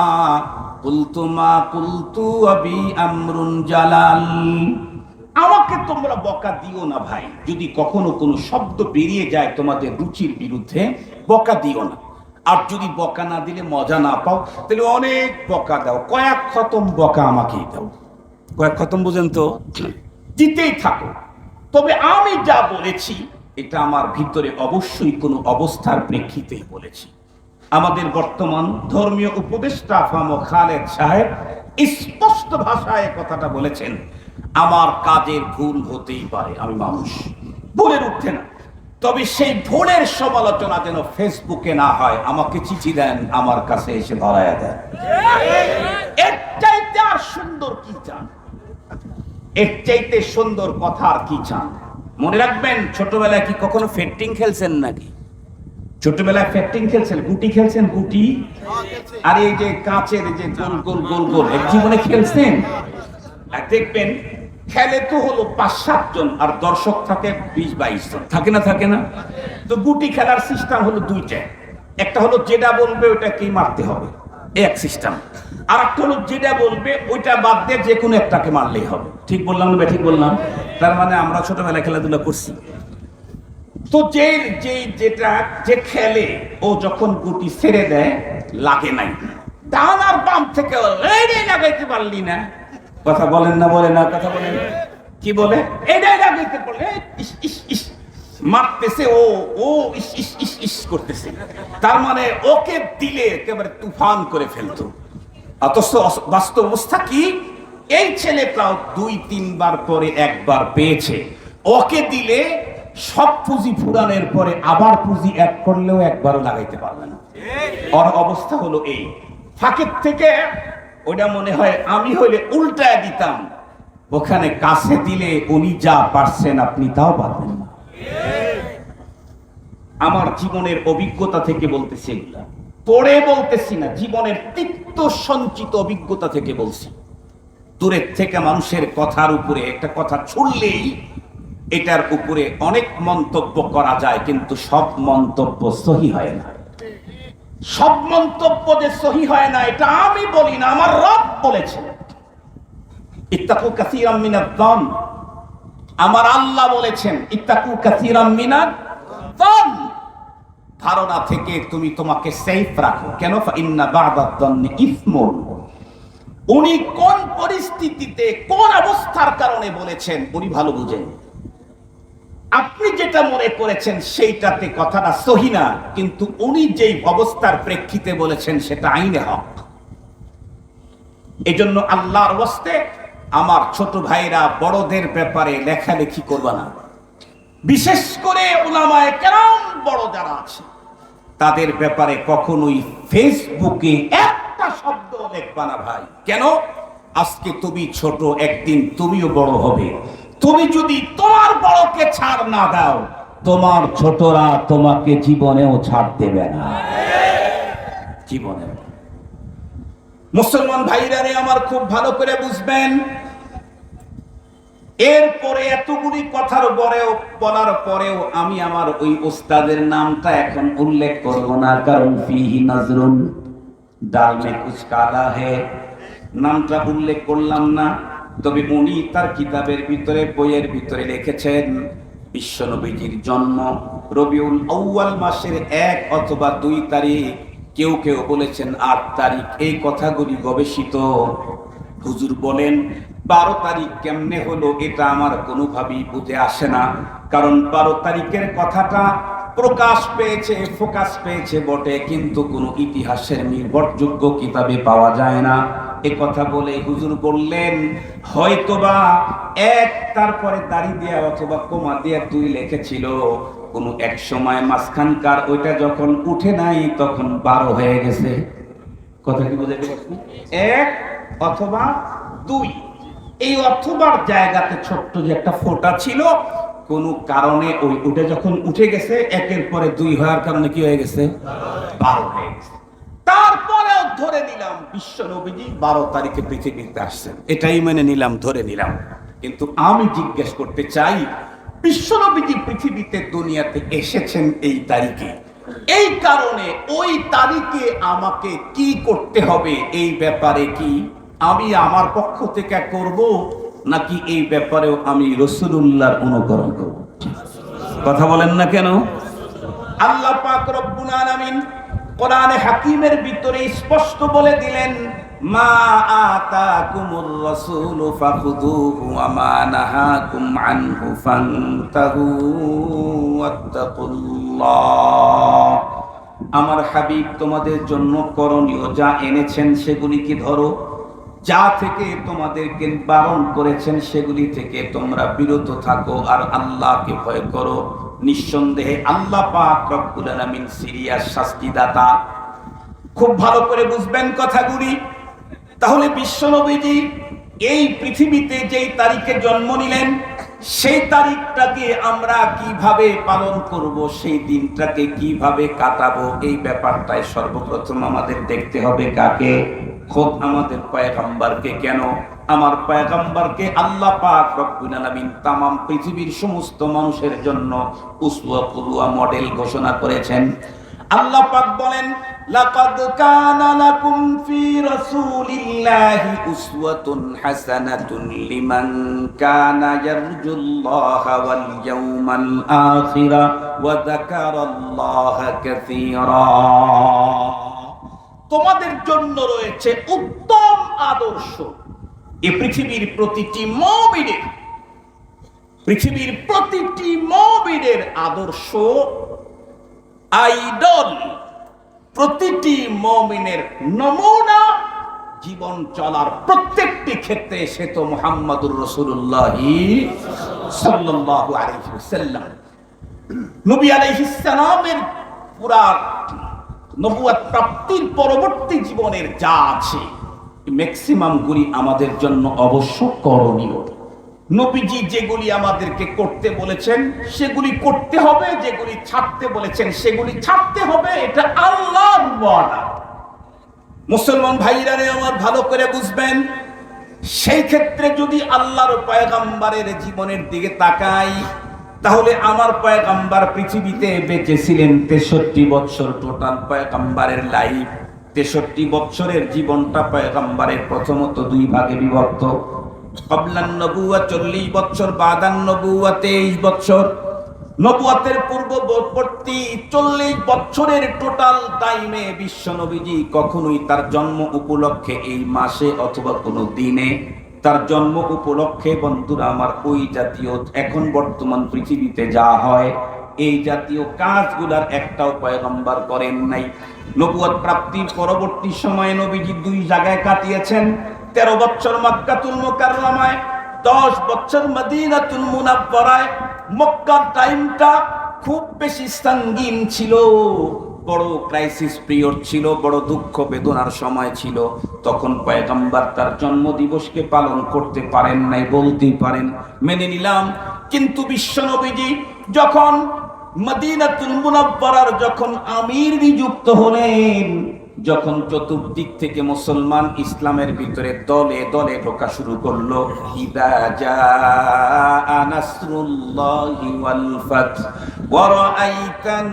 কুলতু মা কুলতু আবি আমরুন জালাল। আমাকে তোমরা বকা দিও না ভাই, যদি কখনো কোনো শব্দ বেরিয়ে যায় তোমাদের রুচির বিরুদ্ধে, বকা দিও না। আর যদি বকা না দিলে মজা না পাও, তাহলে অনেক বকা দাও, কয়েক খতম বকা আমাকেই দাও। কয়েক খতম বুঝেন তো, দিতেই থাকো। তবে আমি যা বলেছি এটা আমার ভিতরে অবশ্যই কোনো অবস্থার প্রেক্ষিতেই বলেছি। আমাদের বর্তমান ধর্মীয় উপদেষ্টা ফামো খালেদ সাহেব স্পষ্ট ভাষায় কথাটা বলেছেন, আমার কাজের ভুল হতেই পারে, আমি মানুষ, ভুলের উঠে না, তবে সেই ভুলের সমালোচনা যেন ফেসবুকে না হয়। আমাকে চিঠি দেন, আমার কাছে এসে ধরায়া দেন। এর চাইতে আর সুন্দর কি চান? এর চাইতে সুন্দর কথা আর কি চান? মনে রাখবেন, ছোটবেলায় কি কখনো ফেটটিং খেলছেন নাকি? ছোটবেলায় ফেটটিং খেলছেন, গুটি খেলছেন, গুটি, আর এই যে কাঁচের যে গোল গোল গোল গোল, এক জীবনে খেলছেন? আর দেখবেন খেলে তো হলো 5-7 জন, আর দর্শক থাকে 20-22 জন, থাকে না? তো গুটি খেলার সিস্টেম হলো দুইটা। একটা হলো যেটা বলবে ওইটাকেই মারতে হবে, এক সিস্টেম। আর একটা হলো যেটা বলবে ওইটা বাদ দিয়ে যে কোনো একটাকে মারলেই হবে। ঠিক বললাম না? ঠিক বললাম? তার মানে আমরা ছোটবেলায় খেলাধুলা করছি। তো যে খেলে ও যখন গুটি ছেড়ে দেয় লাগে নাই, ডান আর বাম থেকে লাগাইতে পারলি না, কথা বলেন না কথা বলেন, কি বলে এটাই লাগাইতে পারলে মারতেছে, ও ইস ইস ইস ইস করতেছে। তার মানে ওকে দিলে একেবারে তুফান করে ফেলতো। অথচ বাস্তব অবস্থা কি, এই ছেলেটাও 2-3 বার পরে একবার পেয়েছে। ওকে দিলে সব পুঁজি ফুরানোর পরে আবার পুঁজি অ্যাড করলেও একবারও লাগাইতে পারবে না। ওর অবস্থা হলো এই, ফাঁকের থেকে ওটা মনে হয় আমি হইলে উল্টায় দিতাম, ওখানে কাছে দিলে উনি যা পারছেন আপনি তাও পারবেন না। আমার জীবনের অভিজ্ঞতা থেকে বলতেছি, এগুলা পড়ে বলতেছি না, জীবনের তিক্ত সঞ্চিত অভিজ্ঞতা থেকে বলছি। দূরের থেকে মানুষের কথার উপরে একটা কথা ছুড়লেই এটার উপরে অনেক মন্তব্য করা যায়, কিন্তু সব মন্তব্য সহি হয় না। সব মন্তব্য যে সহি হয় না এটা আমি বলি না, আমার রব বলেছেন, ইত্তাকু কাসীরাম মিনাদ-যান। আমার আল্লাহ বলেছেন ইত্তাকু কাসীরাম মিনাদ-যান, ধারণা থেকে তুমি তোমাকে সেফ রাখো। কেন? ইন্না বা'দাদ-যান্নি ইসমুন। উনি কোন পরিস্থিতিতে কোন অবস্থার কারণে বলেছেন উনি ভালো বুঝেন। আপনি যেটা মনে করেছেন সেইটাতে কথাটা সহি না, কিন্তু উনি যেই অবস্থার প্রেক্ষিতে বলেছেন সেটা আইনে হক। এজন্য আল্লাহর ওয়াস্তে আমার ছোট ভাইরা বড়দের ব্যাপারে লেখালেখি করবা না, বিশেষ করে উলামায়ে কেরাম বড় যারা আছে তাদের ব্যাপারে কখনোই ফেসবুকে একটা শব্দ লিখবা না ভাই। কেন? আজকে তুমি ছোট, একদিন তুমিও বড় হবে। তুমি যদি তোমার বড়কে ছাড় না দাও, তোমার ছোটরা তোমাকে জীবনেও ছাড় দেবে না, জীবনে। মুসলমান ভাইরা রে আমার, খুব ভালো করে বুঝবেন, এরপরে এতগুলি কথার বলার পরেও আমি আমার ওই ওস্তাদের নামটা এখন উল্লেখ করব না, কারণ ফিহি নজরুন ডাল মে কুছ কালা হে, নামটা উল্লেখ করলাম না। তবে উনি তার কিতাবের ভিতরে, বইয়ের ভিতরে লিখেছেন বিশ্বনবীজির জন্ম রবিউল আউয়াল মাসের 1 অথবা 2 তারিখ, কেউ কেউ বলেছেন 8 তারিখ। এই কথাগুলি গবেষিত। হুজুর বলেন 12 তারিখ কেমনে হলো এটা আমার কোনোভাবেই বুঝে আসে না, কারণ 12 তারিখের কথাটা প্রকাশ পেয়েছে, ফোকাস পেয়েছে বটে, কিন্তু কোনো ইতিহাসের নির্ভরযোগ্য কিতাবে পাওয়া যায় না। এ কথা বলে হুজুর বললেন হয়তোবা 1 তারপরে দাড়ি দেয়া অথবা কোমা দেয়া 2 লিখেছিল, কোন এক সময় মাঝখানকার ওইটা যখন উঠে নাই তখন 12 হয়ে গেছে। কথা কি বুঝাইতে পারছি? 1 অথবা 2, এই অথবার জায়গাতে ছোট্ট যে একটা ফোঁটা ছিল, কোন কারণে ওই ওটা যখন উঠে গেছে, 1-এর পরে 2 হওয়ার কারণে কি হয়ে গেছে? 12 হয়ে গেছে। তারপরেও ধরে নিলাম বিশ্ব নবীজি 12 তারিখে পৃথিবীতে আসছেন, এটাই মেনে নিলাম, ধরে নিলাম। কিন্তু আমি জিজ্ঞেস করতে চাই, বিশ্ব নবীজি পৃথিবীতে দুনিয়াতে এসেছেন এই তারিখে, এই কারণে ওই তারিখে আমাকে কি করতে হবে, এই ব্যাপারে কি আমি আমার পক্ষ থেকে করব, নাকি এই ব্যাপারেও আমি রাসূলুল্লাহর অনুকরণ করব? কথা বলেন না কেন? আল্লাহ পাক রব্বুল আলামিন কোরআনে হাকিমের ভিতরে স্পষ্ট বলে দিলেন, মা আতাকুমুর রাসূলু ফাখুযুহু ওয়া মা নাহাকুম আনহু ফান্তাহু ওয়াত্তাকুল্লাহ। আমার হাবিব তোমাদের জন্য করণীয় যা এনেছেন সেগুলিকে ধরো, যা থেকে তোমাদেরকে বারণ করেছেন সেগুলি থেকে তোমরা বিরত থাকো, আর আল্লাহকে ভয় করো। নিঃসন্দেহে আল্লাহ পাক রব্বুল আলামিন সিরিয়াস শাস্তিদাতা। খুব ভালো করে বুঝবেন কথাগুলি। তাহলে বিশ্বনবীজি এই পৃথিবীতে যেই তারিখে জন্ম নিলেন, সেই তারিখটাকে আমরা কিভাবে পালন করব, সেই দিনটাকে কিভাবে কাটাবো, এই ব্যাপারটাই সর্বপ্রথম আমাদের দেখতে হবে। কাকে? খোদ আমাদের পয়গম্বরকে। কেন? আমার পয়গম্বরকে আল্লাহ পাক রব্বুল আলামিন তামাম পৃথিবীর সমস্ত মানুষের জন্য উসওয়া কুদওয়া মডেল ঘোষণা করেছেন। আল্লাহ পাক বলেন, লাকাদ কানা লাকুম ফি রাসূলিল্লাহি উসওয়াতুন হাসানাতুন লিমান কানা ইয়ারজুল্লাহা ওয়াল ইয়াউমাল আখিরা ওয়া যাকারাল্লাহা কাসীরা। তোমাদের জন্য রয়েছে উত্তম আদর্শ। এই পৃথিবীর প্রতিটি মুমিনের আদর্শ আইডল, প্রতিটি মুমিনের নমুনা জীবন চলার প্রত্যেকটি ক্ষেত্রে সে তো মুহাম্মাদুর রাসূলুল্লাহ সাল্লাল্লাহু আলাইহি ওয়াসাল্লাম। নবী আলাইহিস সালামের পুরা নবুয়ত প্রাপ্তির পরবর্তী জীবনের যা আছে ম্যাক্সিমাম গুলি আমাদের জন্য অবশ্য করণীয়। নবীজি যেগুলি আমাদেরকে করতে বলেছেন সেগুলি করতে হবে, যেগুলি ছাড়তে বলেছেন সেগুলি ছাড়তে হবে। এটা আল্লাহর ওয়াদা। মুসলমান ভাইরা আমার ভালো করে বুঝবেন, সেই ক্ষেত্রে যদি আল্লাহর পয়গম্বরের জীবনের দিকে তাকাই, তাহলে আমার পয়গম্বর পৃথিবীতে বেঁচে ছিলেন 63 বছর। টোটাল পয়গম্বরের লাইফ 63 বছরের জীবনটা পয়গম্বরের প্রথমত দুই ভাগে বিভক্ত। ক্বাবলান নবুওয়া 40 বছর, বাদান নবুওয়া 23 বছর। নবুয়তের পূর্ববর্তী 40 বছরের টোটাল টাইমে বিশ্ব নবীজি কখনোই তার জন্ম উপলক্ষে এই মাসে অথবা কোনো দিনে তার জন্ম উপলক্ষে, বন্ধুরা আমার, ওই জাতীয় এখন বর্তমান পৃথিবীতে যা হয় এই জাতীয় কাজগুলার একটাও পয়গম্বর করেন নাই। নবুয়ত প্রাপ্তির পরবর্তী সময়ে নবীজি দুই জায়গায় কাটিয়েছেন। 13 বছর মক্কাতুল মুকাররমায়, 10 বছর মদিনাতুল মুনাওয়ারায়। মক্কার টাইমটা খুব বেশি সঙ্গীন ছিল, বড় ক্রাইসিস পিরিয়ড ছিল, বড় দুঃখ বেদনার সময় ছিল। তখন পয়গম্বর তার জন্মদিবসকে পালন করতে পারেন নাই, বলতেই পারেন, মেনে নিলাম। কিন্তু বিশ্ব নবীজি যখন মদিনাতুল মুনাওয়ারার যখন আমির নিযুক্ত হলেন, যখন চতুর্দিক থেকে মুসলমান ইসলামের ভিতরে দলে দলে ঢোকা শুরু করলো, ইদা জাআ নাসরুল্লাহি ওয়াল ফাতহ ওয়া রাআইতান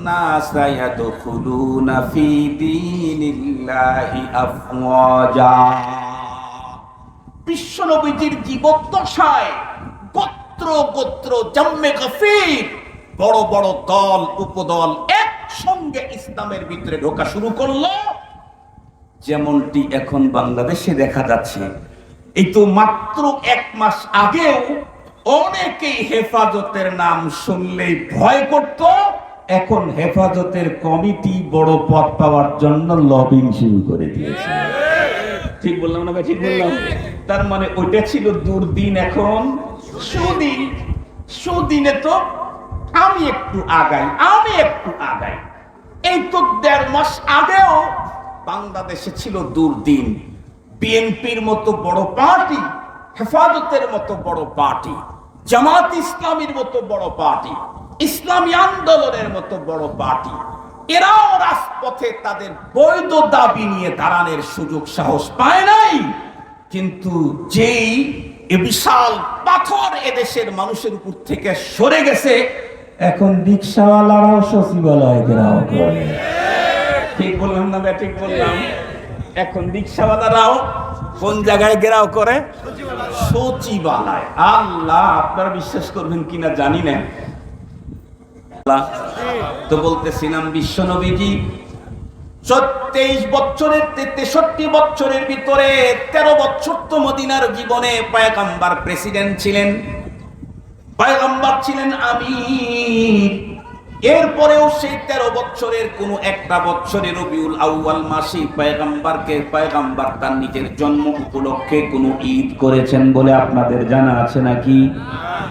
নাসা ইয়াদখুলুনা ফি দীনিল্লাহি আফওয়াজা। বিশ্ব নবীজির জীবদ্দশায় গোত্র গোত্র জাম্মে গফির বড় বড় দল উপদল একসঙ্গে ইসলামের ভিতরে ঢোকা শুরু করলো, যেমনটি এখন বাংলাদেশে দেখা যাচ্ছে। এই তো মাত্র 1 মাস আগেও অনেকেই হেফাজতের নাম শুনলেই ভয় করত, এখন হেফাজতের কমিটি বড় পদ পাওয়ার জন্য লবিং শুরু করে দিয়েছে। ঠিক বললাম না ভাই? ঠিক বললাম? তার মানে ওইটা ছিল দুর্দিন, এখন সুদিন। সুদিনে তো আমি একটু আগাই। এই তো 1.5 মাস আগেও বাংলাদেশে ছিল দুর্দিন। বিএনপির মতো বড় পার্টি, হেফাজতের মতো বড় পার্টি, জামাত ইসলামীর মতো বড় পার্টি, ইসলামী আন্দোলনের মতো বড় পার্টি, এরাও রাজপথে তাদের বৈধ দাবি নিয়ে দাঁড়ানোর সুযোগ সাহস পায় নাই। কিন্তু যেই এ বিশাল পাথর এদেশের মানুষের উপর থেকে সরে গেছে, এখন রিকশাওয়ালারাও সচিবালয় ঘেরাও করে। ঠিক বললাম না? ঠিক বললাম? এখন রিকশাওয়ালারাও কোন জায়গায় ঘেরাও করে? সচিবালয়। আল্লাহ, আপনারা বিশ্বাস করবেন কিনা জানি না। তো বলতেছিলাম, বিশ্ব নবীজি 23 বছরের 63 বছরের ভিতরে 13 বছর তো মদিনার জীবনে পয়গম্বর প্রেসিডেন্ট ছিলেন, পয়গম্বর ছিলেন আমির। এরপরেও সেই 13 বছরের কোন একটা বছরে রবিউল আউয়াল মাসে পয়গম্বর তার নিজের জন্ম উপলক্ষে কোনো ঈদ করেছেন বলে আপনাদের জানা আছে নাকি?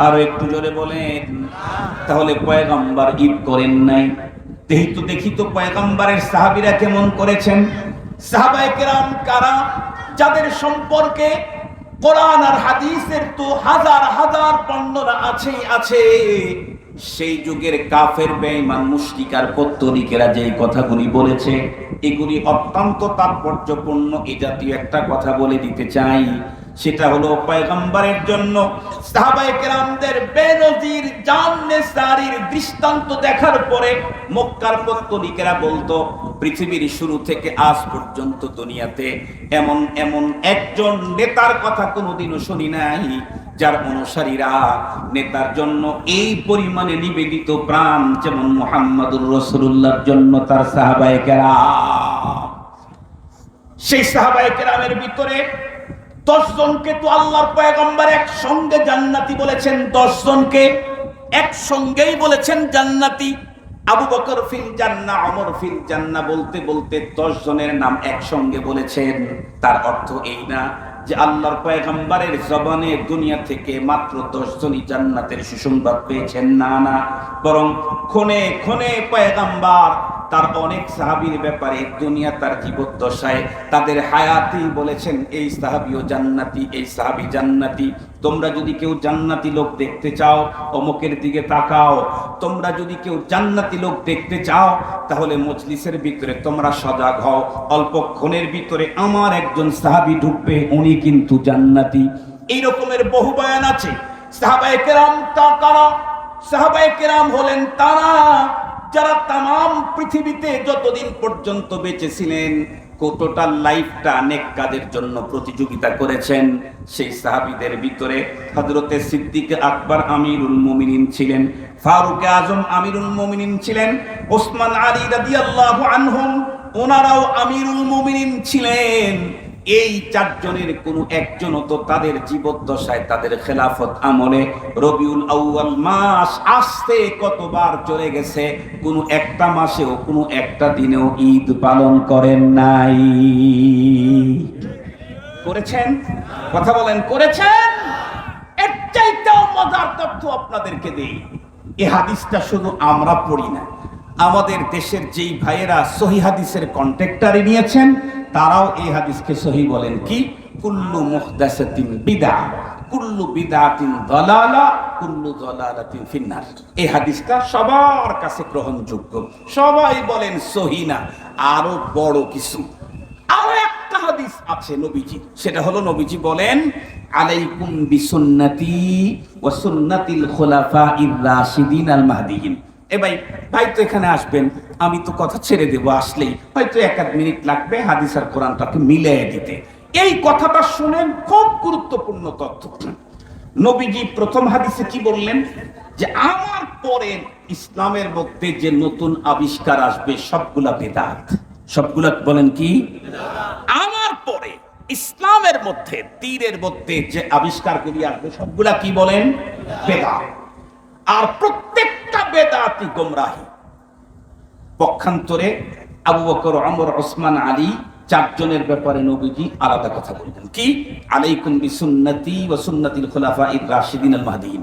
আরো একটু জোরে বলেন। তাহলে পয়গম্বর ঈদ করেন নাই। দেখি তো পয়গম্বরের সাহাবীরা কেমন করেছেন। সাহাবায়ে কেরাম কারা? যাদের সম্পর্কে কোরআন আর হাদিসের তো হাজার হাজার বর্ণনা আছে। সেই যুগের কাফের, বেঈমান, মুশরিক আর পত্তলিকেরা যেই কথাগুলি বলেছে, এগুলি অত্যন্ত তাৎপর্যপূর্ণ। এই জাতীয় একটা কথা বলে দিতে চাই। সেটা হলো পয়গম্বরের জন্য সাহাবায়ে কেরামদের বেনজির জান্নেসারির দৃষ্টান্ত দেখার পরে মক্কার পত্তলিকেরা বলতো পৃথিবীর শুরু থেকে আজ পর্যন্ত দুনিয়াতে এমন এমন একজন নেতার কথা কোনোদিনও শুনি নাই যার অনুসারীরা নেতার জন্য এই পরিমাণে নিবেদিত প্রাণ যেমন মুহাম্মদুর রাসূলুল্লাহর জন্য তার সাহাবায়ে কেরাম। সেই সাহাবায়ে কেরামের ভিতরে 10 জনকে তো আল্লাহর পয়গম্বর একসঙ্গে জান্নাতি বলেছেন, 10 জনকে একসঙ্গেই বলেছেন জান্নাতি। আবু বকর ফিল জান্নাহ, ওমর ফিল জান্নাহ বলতে বলতে 10 জনের নাম একসঙ্গে বলেছেন। তার অর্থ এই না যে আল্লাহর পয়গম্বরের জবানে দুনিয়া থেকে মাত্র 10 জনই জান্নাতের সুসংবাদ পেয়েছেন, না না, বরং ক্ষণে ক্ষণে পয়গম্বর তার অনেক সাহাবীর ব্যাপারে দুনিয়া তার জীবদ্দশায় তাদের হায়াতি বলেছেন এই সাহাবীও জান্নাতি, এই সাহাবী জান্নাতি। তোমরা যদি কেউ জান্নাতি লোক দেখতে চাও অমুকের দিকে তাকাও, তোমরা যদি কেউ জান্নাতি লোক দেখতে চাও তাহলে মজলিসের ভিতরে তোমরা সজাগ হও, অল্পক্ষণের ভিতরে আমার একজন সাহাবী ঢুকবে, উনি কিন্তু জান্নাতি। এই রকমের বহু বয়ান আছে। সাহাবায়ে কেরাম তা কারা? সাহাবায়ে কেরাম হলেন তারা যারা তাম পৃথিবীতে যতদিন পর্যন্ত বেঁচে ছিলেন টোটাল লাইফটা নেক কাজের জন্য প্রতিযোগিতা করেছেন। সেই সাহাবীদের ভিতরে হযরতে সিদ্দিক আকবর আমিরুল মুমিনিন ছিলেন, ফারুক আজম আমিরুল মুমিনিন ছিলেন, ওসমান আলী রাদিয়াল্লাহু আনহুম ওনারাও আমিরুল মুমিনিন ছিলেন। এই 4 জনের কোনো একজনও তো তাদের জীবদ্দশায় তাদের খেলাফত আমলে রবিউল আউয়াল মাস আসতে কতবার চলে গেছে, কোনো একটা মাসেও কোনো একটা দিনেও ঈদ পালন করেন নাই। করেছেন? কথা বলেন, করেছেন? এর চাইতেও মজার তথ্য আপনাদেরকে দেই। এই হাদিসটা শুধু আমরা পড়ি না, আমাদের দেশের যেই ভাইয়েরা সহিহ হাদিসের কন্ট্রাক্টরে নিয়েছেন তারাও এই হাদিসকে সহিহ বলেন। কি? কুল্লু মুহদাসাতিন বিদআহ, কুল্লু বিদআতিন দালালা, কুল্লু দালালাতিন ফিন্নার। এই হাদিসটা সবার কাছে গ্রহণযোগ্য, সবাই বলেন সহিহ না। আরো বড় কিছু, আরো একটা হাদিস আছে নবীজি, সেটা হলো নবীজি বলেন আলাইকুম বিসুন্নতি ওয়া সুন্নাতিল খুলাফাইর রাশিদিন আল মাহদিয়িন। ভাই তো এখানে আসবেন, আমি তো কথা ছেড়ে দেবো, আসলেই হয়তো 1-1 মিনিট লাগবে হাদিস আর কোরআনটাকে মিলিয়ে দিতে। এই কথাটা শুনেন, খুব গুরুত্বপূর্ণ তথ্য। নবীজি প্রথম হাদিসে কি বললেন? যে আমার পরে ইসলামের মধ্যে যে নতুন আবিষ্কার আসবে সবগুলা বেদাত। সবগুলা বলেন কি? আমার পরে ইসলামের মধ্যে দ্বীনের মধ্যে যে আবিষ্কারগুলি আসবে সবগুলা কি বলেন? বেদাত। আর প্রত্যেকটা বেদাতি গোমরাহি। পক্ষান্তরে আবু বকর, ওমর, ওসমান, আলী 4 জনের ব্যাপারে নবীজি আলাদা কথা বললেন। কি? আলাইকুম বিসুন্নতি ওয়া সুন্নাতিল খুলাফাইর রাশিদিন আল মাহদিয়িন।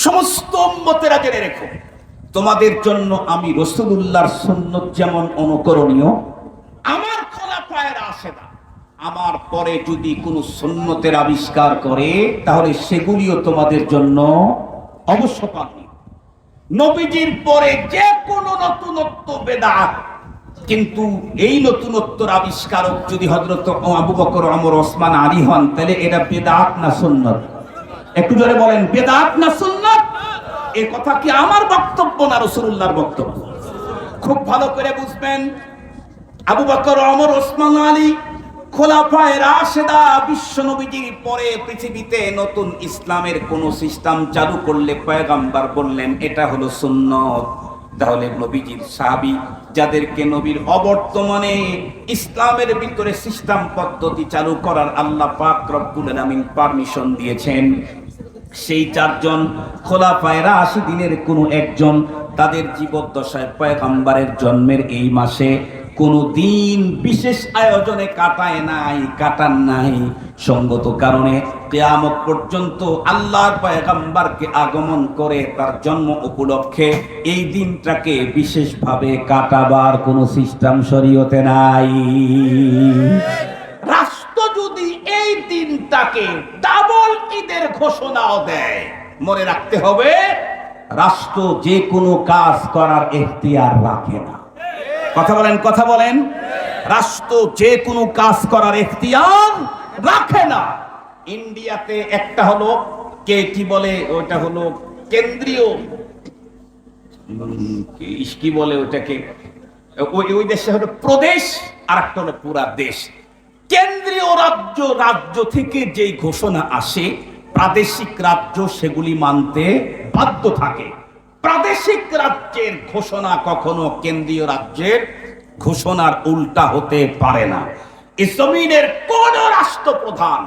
সমস্ত উম্মতেরা জেনে রেখো, তোমাদের জন্য আমি রাসূলুল্লাহর সুন্নাত যেমন অনুকরণীয়, আমার খোলাফায়ে রাশিদা আমার পরে যদি কোনো সুন্নতের আবিষ্কার করে তাহলে সেগুলিও তোমাদের জন্য অবশ্যপাতি। নবীজির পরে যে কোনো নতুনত্ব বেদাত, কিন্তু এই নতুনত্বর আবিষ্কারক যদি হযরত আবু বকর, ওমর, ওসমান, আলী হন তাহলে এটা বেদাত না সুন্নাত? একটু জোরে বলেন, বেদাত না সুন্নাত? এই কথা কি আমার বক্তব্য না রাসূলুল্লাহর বক্তব্য? খুব ভালো করে বুঝবেন। আবু বকর, ওমর, ওসমান, আলী খোলাফায়ে রাশিদা বিশ্ব নবীজির পরে পৃথিবীতে নতুন ইসলামের কোন সিস্টেম চালু করলে পয়গম্বর বললেন এটা হলো সুন্নাত। তাহলে নবীজির সাহাবী যাদেরকে নবীর অবর্তমানে ইসলামের ভিতরে সিস্টেম পদ্ধতি চালু করার আল্লাহ পাক রব্বুল আলামিন পারমিশন দিয়েছেন, সেই 4 জন খোলাফায়ে রাশিদিনের কোনো একজন তাদের জীবদ্দশায় পয়গম্বরের জন্মের এই মাসে কোনো দিন বিশেষ আয়োজনে কাটান নাই। সঙ্গত কারণে কিয়ামত পর্যন্ত আল্লাহর পয়গম্বরকে আগমন করে তার জন্ম উপলক্ষে এই দিনটাকে বিশেষভাবে কাটাবার কোনো সিস্টেম শরীয়তে নাই। রাষ্ট্র যদি এই দিনটাকে ডাবল ঈদের ঘোষণাও দেয়, মনে রাখতে হবে রাষ্ট্র যে কোনো কাজ করার এখতিয়ার রাখে না। কথা বলেন, কথা বলেন। রাষ্ট্র যে কোনো কাজ করার এখতিয়ার রাখে না। ইন্ডিয়াতে একটা হলো কি বলে ওটা হলো কেন্দ্রীয় কি বলে ওটাকে, ওই দেশে হলো প্রদেশ, আর একটা হলো পুরা দেশ। কেন্দ্রীয় রাজ্য থেকে যেই ঘোষণা আসে, প্রাদেশিক রাজ্য সেগুলি মানতে বাধ্য থাকে। প্রাদেশিক রাজ্যের ঘোষণা কখনো কেন্দ্রীয় রাজ্যের ঘোষণার উল্টা হতে পারে না। এই জমিনের কোন রাষ্ট্রপ্রধান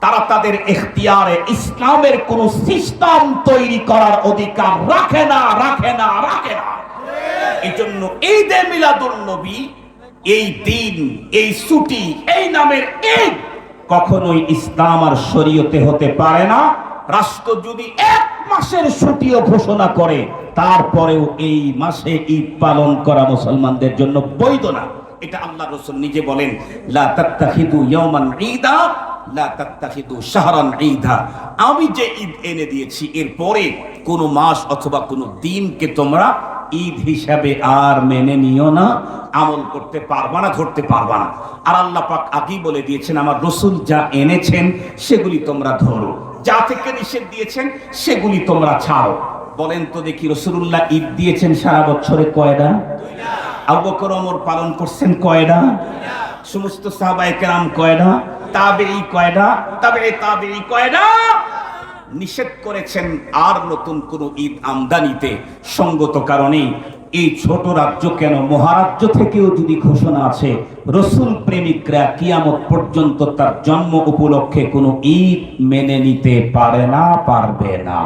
তারা তাদের এখতিয়ারে ইসলামের কোন সিস্টেম তৈরি করার অধিকার রাখে না। এই জন্য ঈদে মিলাদুন নবী, এই দিন, এই ছুটি, এই নামের ঈদ কখনোই ইসলাম আর শরীয়তে হতে পারে না। রাষ্ট্র যদি 1 মাসের ছুটিও ঘোষণা করে, তারপরেও এই মাসে ঈদ পালন করা মুসলমানদের জন্য বৈধ না। এটা আল্লাহ রাসূল নিজে বলেন, লা তাত্তাখিদু ইয়াওমান ঈদা লা তাত্তাখিদু শাহরান ঈদা। আমি যে ঈদ এনে দিয়েছি, এরপরে কোন মাস অথবা কোন দিনকে তোমরা ঈদ হিসাবে আর মেনে নিও না, আমল করতে পারবা না, ধরতে পারবা না। আর আল্লাহ পাক আগেই বলে দিয়েছেন, আমার রাসূল যা এনেছেন সেগুলি তোমরা ধরো, যা থেকে নিষেধ দিয়েছেন সেগুলি তোমরা ছাড়ো। বলেন তো দেখি, রাসূলুল্লাহ ঈদ দিয়েছেন সারা বছরে কয়টা? আবু বকর ওমর পালন করছেন কয়টা? সমস্ত সাহাবায়ে কেরাম কয়টা? তাবেঈ কয়টা? তাবেঈ কয়টা? নিষেধ করেছেন আর নতুন কোন ঈদ আমদানিতে। সঙ্গত কারণেই এই ছোট রাজ্য কেন, মহারাজ্য থেকেও যদি ঘোষণা আছে, রসুল প্রেমিকরা কিয়ামত পর্যন্ত তার জন্ম উপলক্ষে কোনো ঈদ মেনে নিতে পারে না, পারবে না।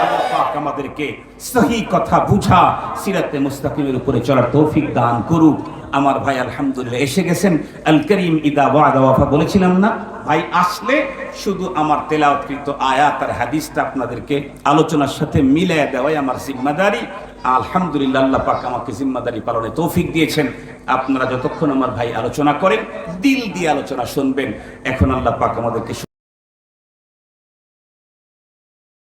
আল্লাহ পাক আমাদেরকে সহি কথা বুঝা সিরাতে মুস্তাকিমের উপরে চলার তৌফিক দান করুক। আমার ভাই আলহামদুলিল্লাহ এসে গেছেন। আল করিম ইদা ওয়াদা ওয়াফা বলেছিলাম না, ভাই আসলে শুধু আমার তেলাওয়াতকৃত আয়াত আর হাদিসটা আপনাদেরকে আলোচনার সাথে মিলিয়ে দেওয়াই আমার জিম্মাদারি। আলহামদুলিল্লাহ আল্লাহ পাক আমাকে জিম্মাদারি পালনে তৌফিক দিয়েছেন। আপনারা যতক্ষণ আমার ভাই আলোচনা করেন, দিল দিয়ে আলোচনা শুনবেন। এখন আল্লাহ পাক আমাদেরকে